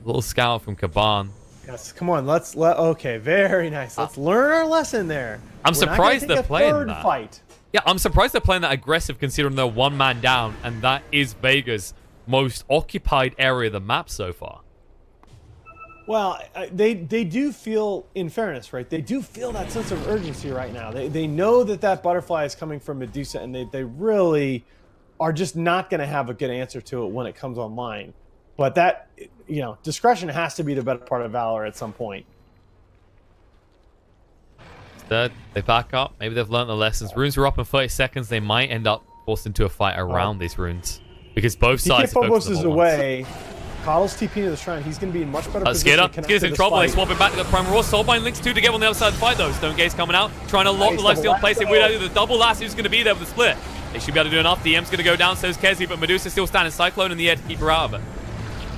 Little scout from Kaban. Yes, come on, okay, very nice. Let's learn our lesson there. I'm surprised they're playing that. Fight. Yeah, I'm surprised they're playing that aggressive considering they're one man down, and that is Vega's most occupied area of the map so far. Well, they do feel, in fairness, right? They do feel that sense of urgency right now. They know that butterfly is coming from Medusa, and they really are just not going to have a good answer to it when it comes online. But that, you know, discretion has to be the better part of Valor at some point. Instead, they back up. Maybe they've learned the lessons. Runes are up in 30 seconds. They might end up forced into a fight around these runes. Because both sides are Phobos is away. Coddle's TP to the shrine. He's going to be in much better position. Skidder's in trouble. They swap it back to the Primal Roar. Soulbind links two together on the other side of the fight, though. Stone Gaze coming out, trying to lock the lifesteal in place. They wait out the double last who's going to be there with the split. They should be able to do enough. DM's going to go down, so's Kezi, but Medusa's still standing. Cyclone in the air to keep her out of it.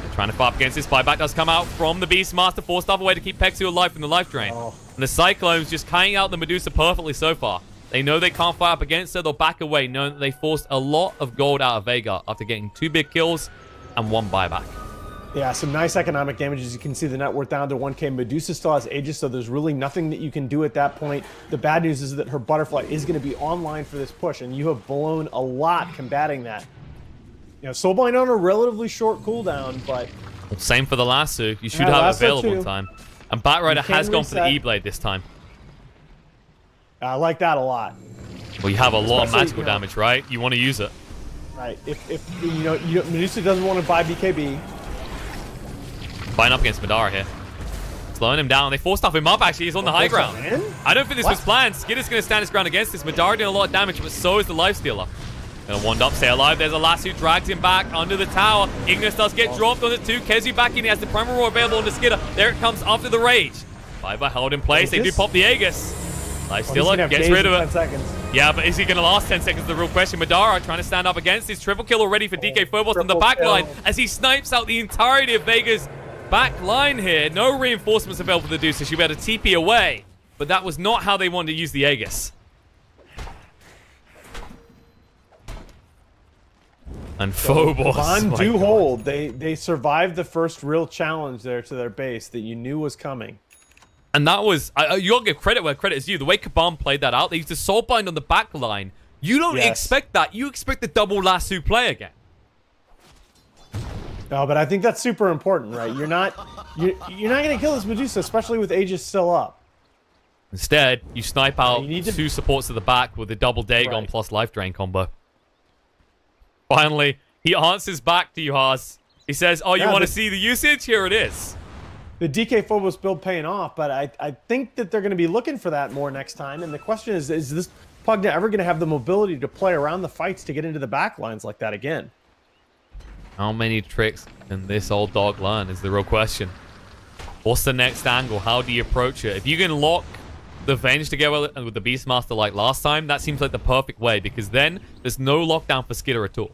They're trying to fight up against this. Buyback does come out from the Beastmaster. 4-star away to keep Pexu alive from the life drain. And the Cyclone's just cutting out the Medusa perfectly so far. They know they can't fight up against her. They'll back away, knowing that they forced a lot of gold out of Vega after getting 2 big kills and 1 buyback. Yeah, some nice economic damage. As you can see, the net worth down to 1k. Medusa still has Aegis, so there's really nothing that you can do at that point. The bad news is that her butterfly is going to be online for this push, and you have blown a lot combating that. You know, Soulbind on a relatively short cooldown, but... Same for the Lasso. You should have it available in time. And Batrider has gone for the E-Blade this time. I like that a lot. Well, you have a lot of magical damage, right? You want to use it. Right. If you know, Medusa doesn't want to buy BKB. Fighting up against Madara here. Slowing him down. They forced him up, actually. He's on the high ground. I don't think this was planned. Skidder's going to stand his ground against this. Madara doing a lot of damage, but so is the Lifestealer. Gonna wand up, stay alive. There's a lasso, drags him back under the tower. Ignis does get dropped on it too. Kezu back in. He has the Primal Roar available on the Skidder. There it comes after the Rage. Fiber held in place. They do pop the Aegis. Lifestealer gets rid of it. 10 seconds. Yeah, but is he going to last 10 seconds? The real question. Madara trying to stand up against his triple kill already for DK Phobos on the back line as he snipes out the entirety of Vega's back line here. No reinforcements available for the Deuce, so she'll be able to TP away. But that was not how they wanted to use the Aegis. And Phobos. Kaban do hold. They survived the first real challenge there to their base that you knew was coming. And that was, you gotta give credit where credit is due. The way Kaban played that out, they used a Soulbind on the back line. You don't expect that. You expect the double lasso play again. No, but I think that's super important, right? You're not gonna kill this Medusa, especially with Aegis still up. Instead, you snipe out 2 supports to the back with the double Dagon plus life drain combo. Finally, he answers back to you, Nahaz. He says, oh, you want to see the usage? Here it is. The DK Phobos build paying off, but I think that they're going to be looking for that more next time. And the question is this Pugna ever going to have the mobility to play around the fights to get into the back lines like that again? How many tricks can this old dog learn is the real question. What's the next angle? How do you approach it? If you can lock the Venge together with the Beastmaster like last time, that seems like the perfect way, because then there's no lockdown for Skitter at all.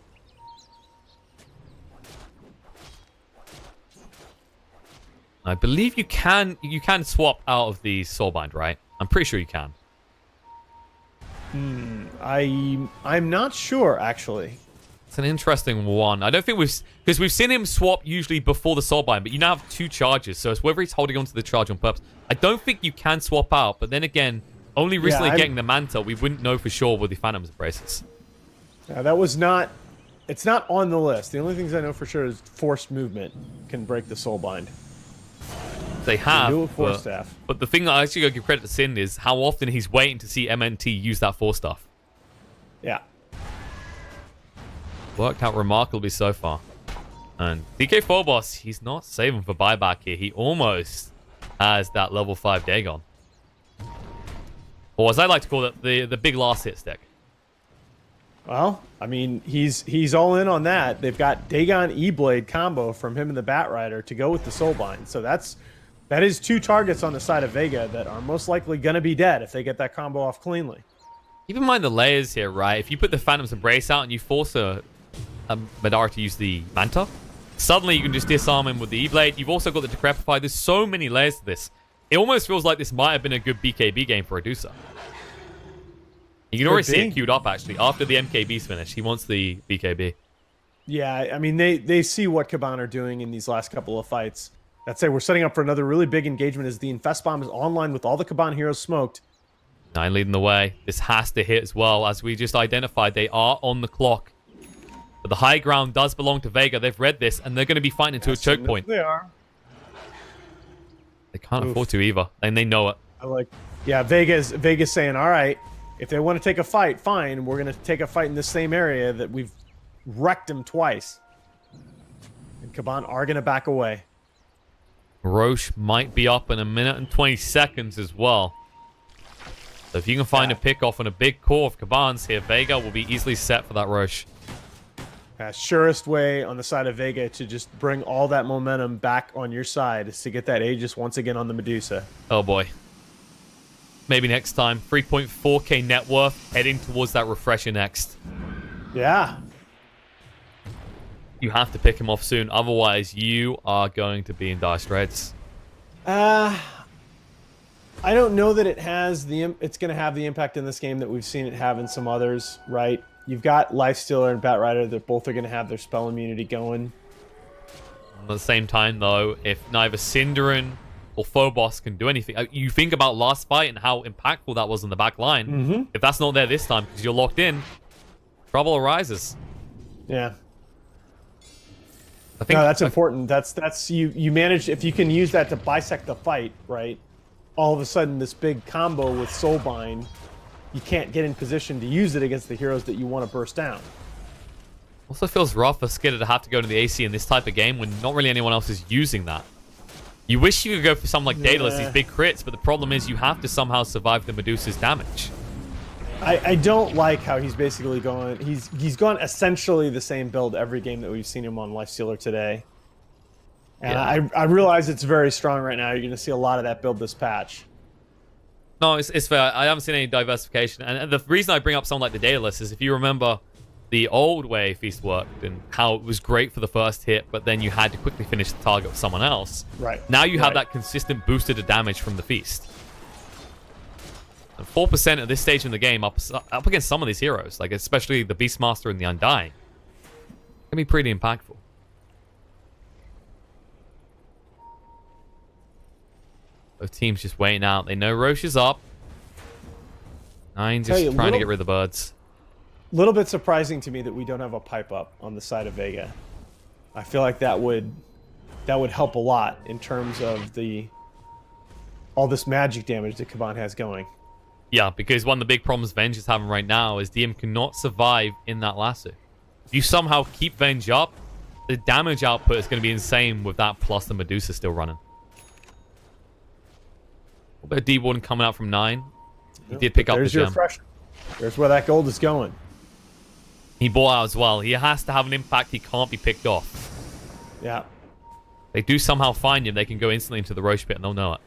I believe you can swap out of the Soulbind, right? I'm pretty sure you can. I'm not sure, actually. It's an interesting one. I don't think because we've seen him swap usually before the Soulbind, but you now have 2 charges, so it's whether he's holding onto the charge on purpose. I don't think you can swap out, but then again, only recently getting the Manta, we wouldn't know for sure with the Phantom's Embraces. Yeah, that was not... It's not on the list. The only things I know for sure is forced movement can break the Soulbind. They have, staff. But the thing that I actually got to give credit to Sin is how often he's waiting to see MNT use that Force Staff. Yeah. Worked out remarkably so far. And DK Phobos, he's not saving for buyback here. He almost has that level 5 Dagon. Or as I like to call it, the big last hit stick. Well, I mean, he's all in on that. They've got Dagon E-Blade combo from him and the Batrider to go with the Soulbind. So that is 2 targets on the side of Vega that are most likely going to be dead if they get that combo off cleanly. Keep in mind the layers here, right? If you put the Phantom's Embrace out and you force a Madara to use the Manta, suddenly you can just disarm him with the E-Blade. You've also got the Decrepify. There's so many layers to this. It almost feels like this might have been a good BKB game for Adusa. You can already see it queued up, actually. After the MKB's finished, he wants the BKB. Yeah, I mean, they see what Kaban are doing in these last couple of fights. I'd say we're setting up for another really big engagement as the Infest Bomb is online with all the Kaban heroes smoked. 9 leading the way. This has to hit as well. As we just identified, they are on the clock. But the high ground does belong to Vega. They've read this, and they're going to be fighting into a choke point. They are. They can't afford to either, and they know it. Yeah, Vega's saying, all right, if they want to take a fight, fine. We're going to take a fight in the same area that we've wrecked them twice. And Kaban are going to back away. Roche might be up in 1 minute and 20 seconds as well. So if you can find a pick off on a big core of Kabans here, Vega will be easily set for that Roche. Surest way on the side of Vega to just bring all that momentum back on your side is to get that Aegis once again on the Medusa. Oh boy. Maybe next time. 3.4k net worth, heading towards that refresher next. Yeah. You have to pick him off soon, otherwise you are going to be in dire straits. I don't know that it's going to have the impact in this game that we've seen it have in some others, right? You've got Lifestealer and Batrider that both are going to have their spell immunity going. At the same time, though, if neither Cinderin or Phobos can do anything, you think about last fight and how impactful that was on the back line. Mm-hmm. If that's not there this time because you're locked in, trouble arises. Yeah. I think that's important. That's you manage, if you can use that to bisect the fight, right? All of a sudden, this big combo with Soulbind, you can't get in position to use it against the heroes that you want to burst down. Also feels rough for Skitter to have to go to the AC in this type of game when not really anyone else is using that. You wish you could go for something like Daedalus, these big crits, but the problem is you have to somehow survive the Medusa's damage. I don't like how he's basically going. He's gone essentially the same build every game that we've seen him on Lifestealer today. And yeah. I realize it's very strong right now. You're going to see a lot of that build this patch. No, it's fair. I haven't seen any diversification. And the reason I bring up something like the Daedalus is if you remember the old way Feast worked and how it was great for the first hit, but then you had to quickly finish the target with someone else. Right. Now you have that consistent booster to damage from the Feast. And 4% at this stage in the game up against some of these heroes, like especially the Beastmaster and the Undying, can be pretty impactful. Both teams just waiting out. They know Roche is up. Nine just trying to get rid of the birds. A little bit surprising to me that we don't have a pipe up on the side of Vega. I feel like that would help a lot in terms of all this magic damage that Kaban has going. Yeah, because one of the big problems Venge is having right now is DM cannot survive in that lasso. If you somehow keep Venge up, the damage output is going to be insane with that plus the Medusa still running. A bit of D-Warden coming out from 9. He did pick up the gem. There's where that gold is going. He bought out as well. He has to have an impact. He can't be picked off. Yeah. They do somehow find him. They can go instantly into the Roche pit and they'll know it.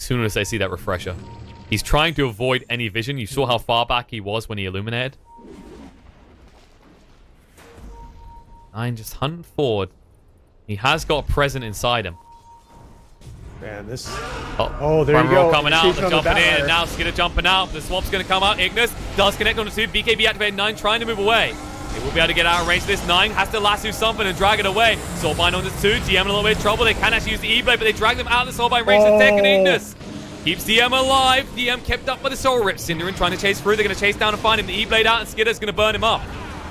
soon as they see that refresher. He's trying to avoid any vision. You saw how far back he was when he illuminated. Nine just hunting forward. He has got a present inside him. Man, this... Oh, there you go. Coming out. They're jumping in. Now Skidder jumping out. The swamp's going to come out. Ignis does connect on the 2. BKB activated. 9 trying to move away. They will be able to get out of range. This 9 has to lasso something and drag it away. Soulbind on this 2. DM in a little bit of trouble. They can actually use the E-Blade, but they drag them out of the Soulbind range. The tech and Ignis keeps DM alive. DM kept up by the Soul Rip. Cinderin trying to chase through. They're going to chase down and find him. The E-Blade out, and Skidder's going to burn him up.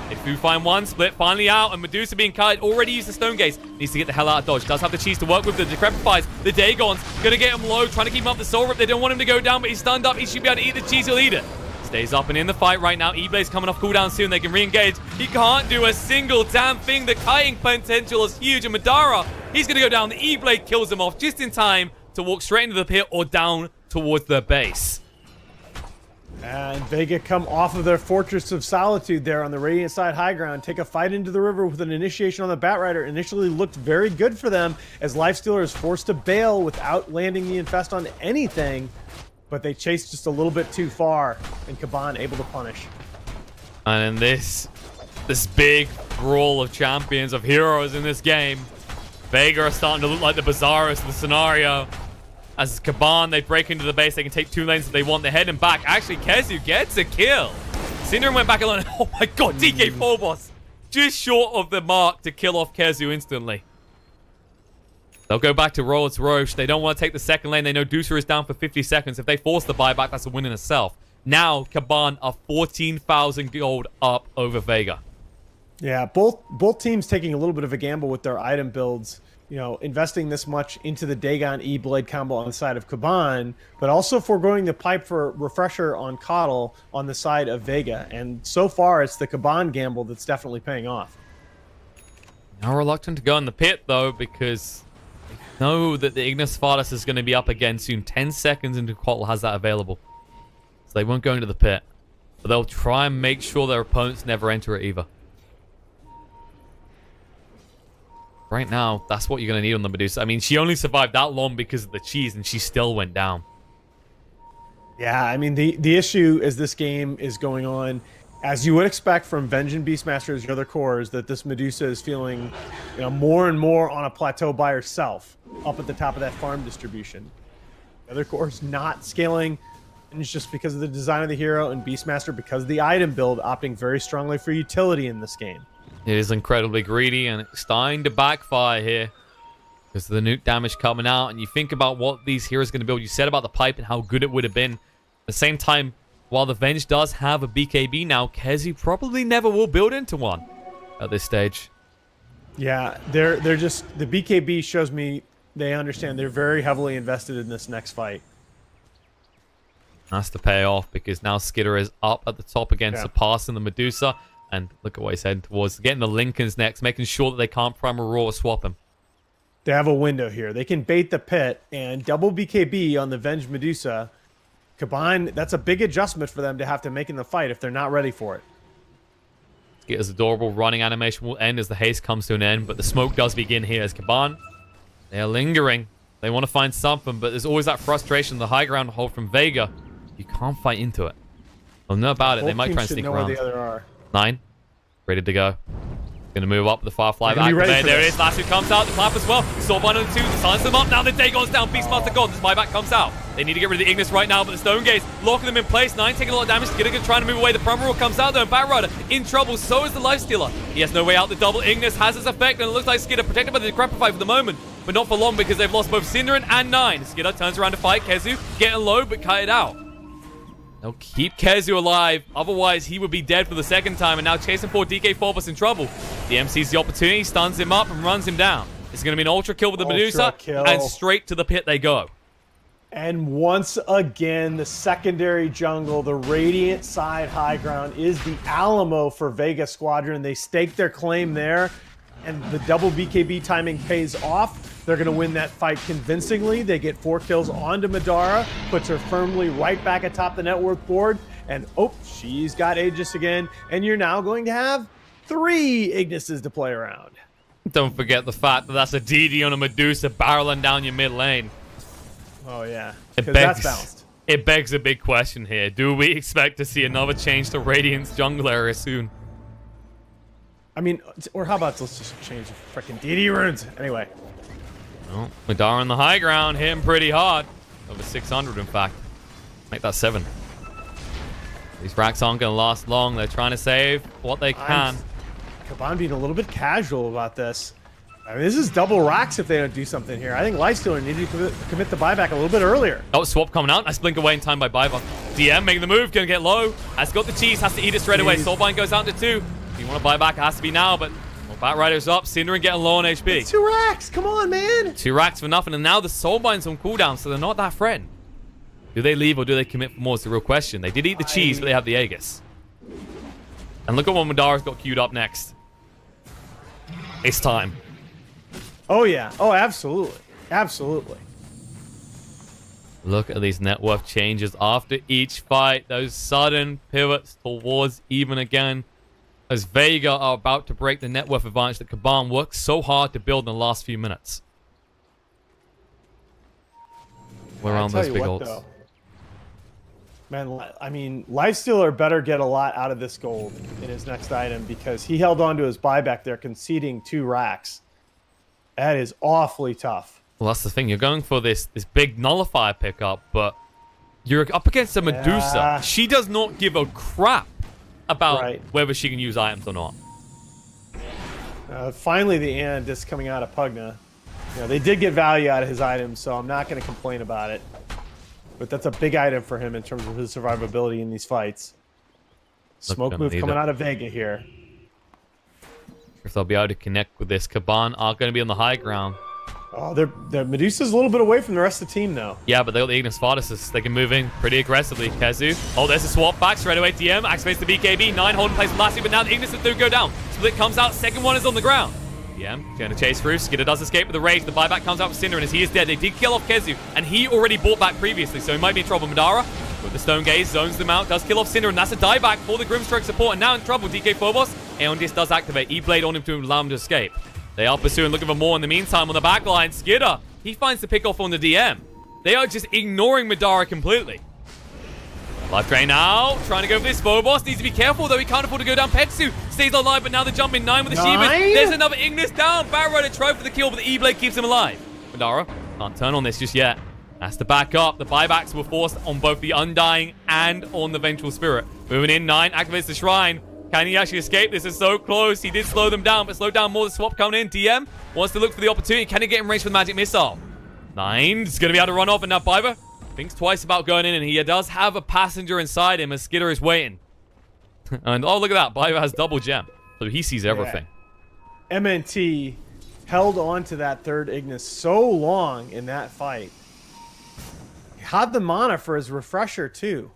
They do find one. Split finally out, and Medusa being cut. Already used the Stone Gaze. Needs to get the hell out of dodge. Does have the cheese to work with. The Decrepifies. The Dagon's going to get him low. Trying to keep him up the Soul Rip. They don't want him to go down, but he's stunned up. He should be able to eat the cheese. He'll eat it. Stays up and in the fight right now. E-Blade's coming off cooldown soon. They can re-engage. He can't do a single damn thing. The kiting potential is huge. And Madara, he's going to go down. The E-Blade kills him off just in time to walk straight into the pit or down towards the base. And Vega come off of their Fortress of Solitude there on the Radiant side high ground, take a fight into the river with an initiation on the Batrider. Initially looked very good for them as Lifestealer is forced to bail without landing the infest on anything, but they chased just a little bit too far, and Kaban able to punish. And in this big brawl of champions, of heroes in this game, Vega are starting to look like the Bizarros of the scenario. As Kaban, they break into the base. They can take 2 lanes if they want. They're heading back. Actually, Kezu gets a kill. Cinderin went back alone. Oh my god, DK Phobos. Just short of the mark to kill off Kezu instantly. They'll go back to Roll's Roche. They don't want to take the second lane. They know Deucer is down for 50 seconds. If they force the buyback, that's a win in itself. Now, Kaban are 14,000 gold up over Vega. Yeah, both teams taking a little bit of a gamble with their item builds. You know, investing this much into the Dagon E-Blade combo on the side of Kaban, but also foregoing the pipe for refresher on Coddle on the side of Vega. And so far, it's the Kaban gamble that's definitely paying off. Now reluctant to go in the pit, though, because they know that the Ignis Fardus is going to be up again soon. 10 seconds into Coddle has that available. So they won't go into the pit. But they'll try and make sure their opponents never enter it either. Right now, that's what you're going to need on the Medusa. I mean, she only survived that long because of the cheese, and she still went down. Yeah, I mean, the issue as this game is going on, as you would expect from Vengeance Beastmaster as your other cores, that this Medusa is feeling, you know, more and more on a plateau by herself, up at the top of that farm distribution. The other cores not scaling, and it's just because of the design of the hero, and Beastmaster because of the item build, opting very strongly for utility in this game. It is incredibly greedy, and it's starting to backfire here because of the nuke damage coming out. And you think about what these heroes are going to build. You said about the pipe and how good it would have been. At the same time, while the Venge does have a BKB now, Kezu probably never will build into one at this stage. Yeah, they're just... The BKB shows me they understand they're very heavily invested in this next fight. That's to pay off because now Skidder is up at the top again, surpassing the Medusa. And look at what he's heading towards. Getting the Lincolns next, making sure that they can't prime a Raw or swap him. They have a window here. They can bait the pit and double BKB on the Venge Medusa. Kaban, that's a big adjustment for them to have to make in the fight if they're not ready for it. Skitter's adorable running animation will end as the haste comes to an end, but the smoke does begin here as Kaban. They are lingering. They want to find something, but there's always that frustration, the high ground hold from Vega. You can't fight into it. Well, know about it. They might try and sneak around. Where the other are. 9. Ready to go. Gonna move up the Firefly back. There it is. Lasso comes out. The clap as well. Soulbind on the 2. Silence them up. Now the Dagon's down. Beastmaster gone. This buyback comes out. They need to get rid of the Ignis right now, but the Stone Gaze locking them in place. 9 taking a lot of damage. Skidder trying to move away. The Primal Roar comes out though. And Batrider in trouble. So is the Lifestealer. He has no way out. The double Ignis has its effect, and it looks like Skidder protected by the Decrepify for the moment, but not for long because they've lost both Cinderin and 9. Skidder turns around to fight. Kezu getting low, but cut it out. They'll keep Kezu alive, otherwise he would be dead for the second time, and now chasing for DK Phobos in trouble. The M sees the opportunity, stuns him up, and runs him down. It's going to be an ultra kill with the Medusa, and straight to the pit they go. And once again, the secondary jungle, the Radiant side high ground, is the Alamo for Vega Squadron. They stake their claim there, and the double BKB timing pays off. They're going to win that fight convincingly. They get 4 kills onto Madara, puts her firmly right back atop the network board. And, oh, she's got Aegis again. And you're now going to have 3 Ignises to play around. Don't forget the fact that that's a DD on a Medusa barreling down your mid lane. Oh, yeah. It Because that's balanced. It begs a big question here. Do we expect to see another change to Radiant's jungle area soon? I mean, or how about let's just change the freaking DD runes? Anyway. Well, Madara on the high ground, hitting pretty hard. Over 600, in fact. Make that 7. These racks aren't going to last long. They're trying to save what they can. Kaban being a little bit casual about this. I mean, this is double racks if they don't do something here. I think Lifestealer needed to commit the buyback a little bit earlier. Oh, swap coming out. Nice blink away in time by Biva. DM making the move, going to get low. Has got the cheese, has to eat it straight away. Soulbind goes down to 2. If you want to buy back, it has to be now, but well, Batrider's up. Synderen getting low on HP. It's 2 racks. Come on, man. 2 racks for nothing, and now the Soulbind's on cooldown, so they're not that threatened. Do they leave or do they commit for more is the real question. They did eat the cheese, but they have the Aegis. And look at what Madara's got queued up next. It's time. Oh, yeah. Oh, absolutely. Absolutely. Look at these net worth changes after each fight. Those sudden pivots towards even again. As Vega are about to break the net worth advantage that Kaban worked so hard to build in the last few minutes. We're on those big ults. Man, I mean, Lifestealer better get a lot out of this gold in his next item because he held on to his buyback there, conceding 2 racks. That is awfully tough. Well, that's the thing. You're going for this big nullifier pickup, but you're up against a Medusa. Yeah. She does not give a crap about whether she can use items or not. Finally, the end is coming out of Pugna. You know, they did get value out of his items, so I'm not going to complain about it. But that's a big item for him in terms of his survivability in these fights. Smoke move coming out of Vega here. If they'll be able to connect with this. Kaban are going to be on the high ground. Oh, they're Medusa's a little bit away from the rest of the team, though. Yeah, but they got the Ignis Vartuses. They can move in pretty aggressively. Kezu. Oh, there's a swap back straight away. DM activates the BKB. 9 holding place from last year, but now the Ignis do go down. Split comes out. Second one is on the ground. DM going to chase through. Skidder does escape with the rage. The buyback comes out with Synderen as he is dead. They did kill off Kezu, and he already bought back previously, so he might be in trouble. Madara with the Stone Gaze zones them out. Does kill off Synderen. That's a dieback for the Grimstroke support, and now in trouble. DK Phobos. Aeondis does activate. E-Blade on him to allow him to escape. They are pursuing, looking for more in the meantime on the back line. Skidder, he finds the pick off on the DM. They are just ignoring Madara completely. Life drain now, trying to go for this. Phobos needs to be careful, though he can't afford to go down. Petsu stays alive, but now the jump in 9 with the Shivas. There's another Ignis down. Batrider tried for the kill, but the E-Blade keeps him alive. Madara can't turn on this just yet. Has to back up. The buybacks were forced on both the Undying and on the Vengeful Spirit. Moving in, 9 activates the Shrine. Can he actually escape? This is so close. He did slow them down, but slowed down more. The swap coming in. DM wants to look for the opportunity. Can he get in range for the Magic Missile? 9 is going to be able to run off, and now Biva thinks twice about going in, and he does have a passenger inside him as Skidder is waiting. And oh, look at that. Biva has double gem, so he sees everything. Yeah. MNT held on to that third Ignis so long in that fight. He had the mana for his refresher, too.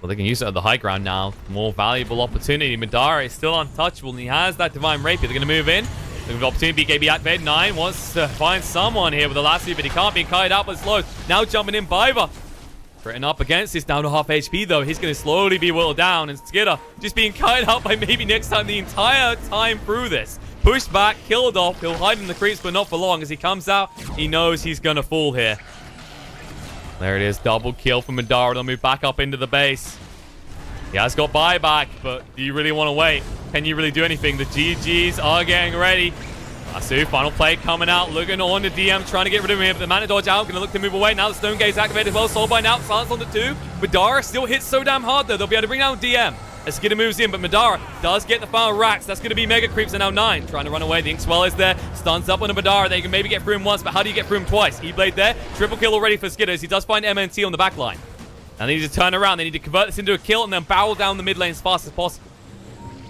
Well, they can use it at the high ground now. More valuable opportunity. Madara is still untouchable, and he has that Divine Rapier. They're going to move in. Looking for opportunity. BKB activated. 9 wants to find someone here with the last few, but he can't be kited out, but it's slow. Now jumping in, Biva. Threatening up against this, down to half HP, though. He's going to slowly be whittled down, and Skidder just being kited out by maybe next time the entire time through this. Pushed back, killed off. He'll hide in the creeps, but not for long. As he comes out, he knows he's going to fall here. There it is. Double kill from Madara. They'll move back up into the base. He has got buyback, but do you really want to wait? Can you really do anything? The GGs are getting ready. Asu, final play coming out. Looking on the DM, trying to get rid of him here, but the Mana Dodge out. Going to look to move away. Now the Stone Gaze activated as well. Soulbind out. Silence on the 2. Madara still hits so damn hard, though. They'll be able to bring down DM. As Skidder moves in, but Madara does get the final racks. That's going to be Mega Creeps are now 9. Trying to run away. The Inkswell is there. Stuns up on the Madara. They can maybe get through him once, but how do you get through him twice? E-Blade there. Triple kill already for Skidder as he does find MNT on the back line. And they need to turn around. They need to convert this into a kill and then barrel down the mid lane as fast as possible.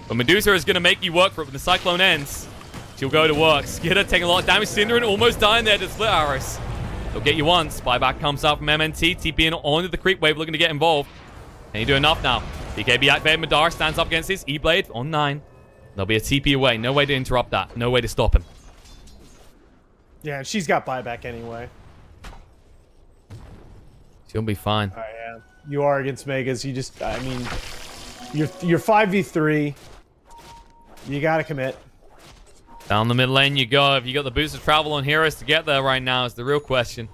But Medusa is going to make you work for it when the Cyclone ends. She'll go to work. Skidder taking a lot of damage. Synderen almost dying there to split arrows. They'll get you once. Buyback comes out from MNT. TPing onto the creep wave, looking to get involved. Can you do enough now? BKB activated. Madara stands up against this. E-Blade on 9. There'll be a TP away. No way to interrupt that. No way to stop him. Yeah, she's got buyback anyway. She'll be fine. Oh, yeah. You are against Megas. You just, I mean, you're 5v3. You got to commit. Down the mid lane you go. Have you got the boost of travel on heroes to get there right now is the real question.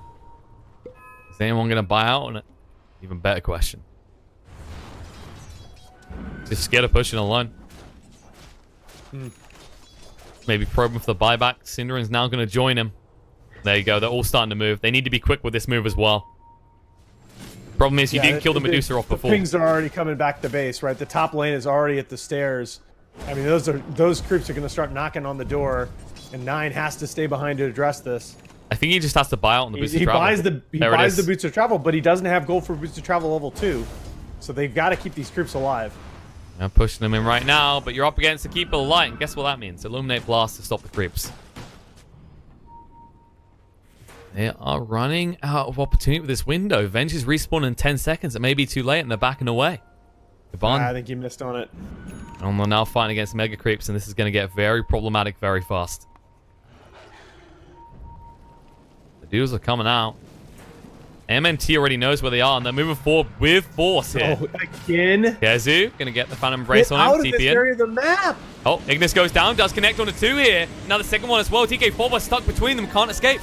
Is anyone going to buy out on it? Even better question. Just scared of pushing alone. Maybe probing for the buyback. Synderen's now going to join him. There you go. They're all starting to move. They need to be quick with this move as well. Problem is, you didn't kill the Medusa off before. The pings are already coming back to base, right? The top lane is already at the stairs. I mean, those creeps are going to start knocking on the door, and 9 has to stay behind to address this. I think he just has to buy out on the boots of travel. He buys the boots of travel, but he doesn't have gold for boots of travel level 2. So they've got to keep these creeps alive. I'm pushing them in right now, but you're up against the Keeper of Light, and guess what that means? Illuminate Blast to stop the creeps. They are running out of opportunity with this window. Venge's respawn in 10 seconds. It may be too late, and they're backing away. Kaban, I think you missed on it. And we're now fighting against Mega Creeps, and this is going to get very problematic very fast. The dudes are coming out. MNT already knows where they are, and they're moving forward with force here. Oh, again? Kezu going to get the Phantom Embrace on him. Out of this area of the map. Oh, Ignis goes down, does connect on the 2 here. Now the second one as well. TK4 was stuck between them, can't escape.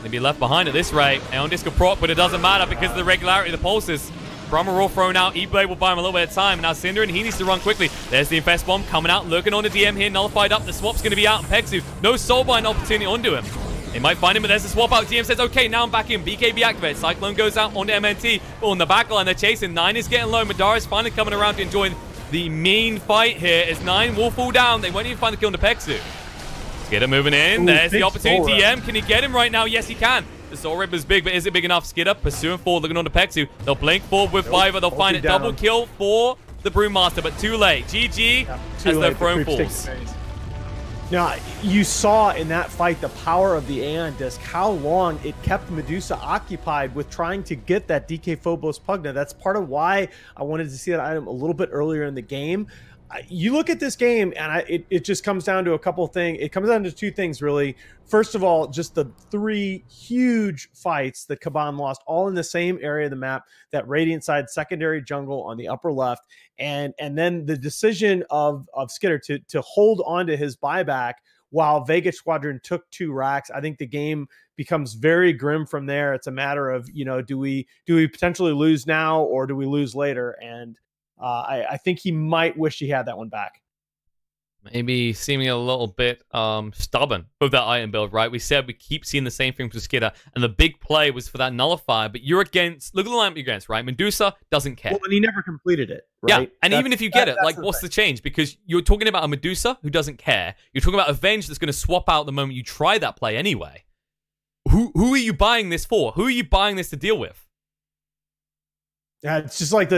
They'll be left behind at this rate. Aeon Disc will proc, but it doesn't matter because of the regularity of the pulses. Brahma all thrown out. E-Blade will buy him a little bit of time. Now Synderen, he needs to run quickly. There's the Infest Bomb coming out, looking on the DM here, nullified up. The swap's going to be out, and Pexu, no soulbind opportunity onto him. They might find him, but there's a swap out. DM says, okay, now I'm back in. BKB activated. Cyclone goes out onto MNT. But on the back line, they're chasing. 9 is getting low. Madara's finally coming around to enjoy the mean fight here as 9 will fall down. They won't even find the kill on the Pexu. Skidder moving in. There's the opportunity. DM, can he get him right now? Yes, he can. The Soul Rip is big, but is it big enough? Skidder pursuing forward, looking on the Pexu. They'll blink forward with Fiverr. They'll find it. Double kill for the Brewmaster, but too late. GG as their throne falls. Now, you saw in that fight the power of the Aeon Disc, how long it kept Medusa occupied with trying to get that DK Phobos Pugna. That's part of why I wanted to see that item a little bit earlier in the game. You look at this game, and it just comes down to a couple of things. It comes down to 2 things, really. First of all, just the 3 huge fights that Kaban lost, all in the same area of the map, that Radiant side, secondary jungle on the upper left, and then the decision of Skidder to hold on to his buyback while Vega Squadron took 2 racks. I think the game becomes very grim from there. It's a matter of, you know, do we potentially lose now or do we lose later? And I think he might wish he had that one back. Maybe seeming a little bit stubborn with that item build, right? We said we keep seeing the same thing for Skidder, and the big play was for that nullifier, but you're against, look at the lineup you're against, right? Medusa doesn't care. Well, and he never completed it, right? Yeah, and even if you get it, like, what's the change? Because you're talking about a Medusa who doesn't care. You're talking about a Venge that's going to swap out the moment you try that play anyway. Who are you buying this for? Who are you buying this to deal with? Yeah, it's just like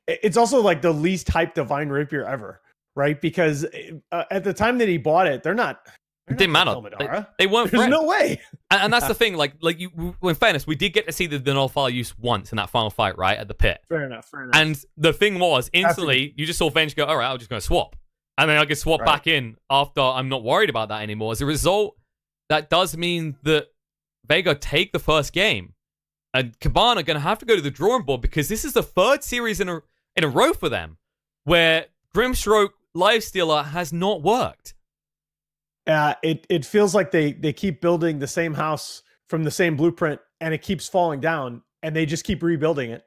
it's also like the least hyped Divine Rapier ever, right? Because at the time that he bought it, it didn't matter. They weren't. There's no way. And that's the thing. Like you. In fairness, we did get to see the nullifier use once in that final fight, right, at the pit. Fair enough. And the thing was, instantly, you just saw Venge go, all right, I'm just going to swap. And then I can swap back in after I'm not worried about that anymore. As a result, that does mean that Vega take the first game. And Kaban are going to have to go to the drawing board because this is the 3rd series in a row for them where Grimstroke Lifestealer has not worked. It feels like they keep building the same house from the same blueprint and it keeps falling down and they just keep rebuilding it.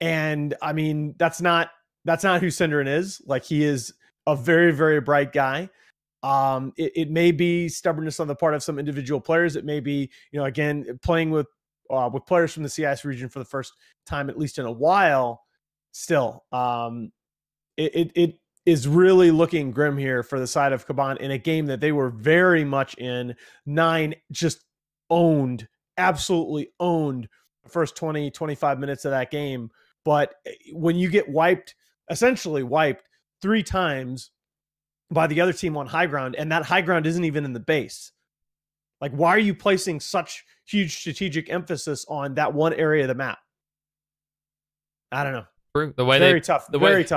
And I mean, that's not who Synderen is. Like, he is a very, very bright guy. It may be stubbornness on the part of some individual players. It may be, you know, again, playing with players from the CIS region for the first time, at least in a while. Still, it is really looking grim here for the side of Kaban in a game that they were very much in. 9 just absolutely owned the first 20, 25 minutes of that game. But when you get essentially wiped 3 times by the other team on high ground, and that high ground isn't even in the base, like, why are you placing such huge strategic emphasis on that one area of the map? I don't know. The way very tough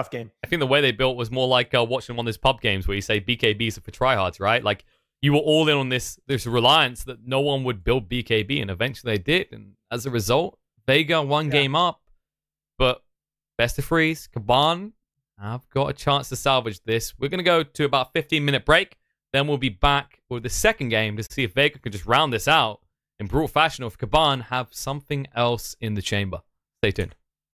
game. I think the way they built was more like watching one of those pub games where you say BKBs are for tryhards, right? Like, you were all in on this reliance that no one would build BKB, and eventually they did. And as a result, Vega one game up. But best of threes, Kaban have got a chance to salvage this. We're going to go to about 15-minute break. Then we'll be back with the second game to see if Vega can just round this out in brutal fashion, or if Kaban have something else in the chamber. Stay tuned.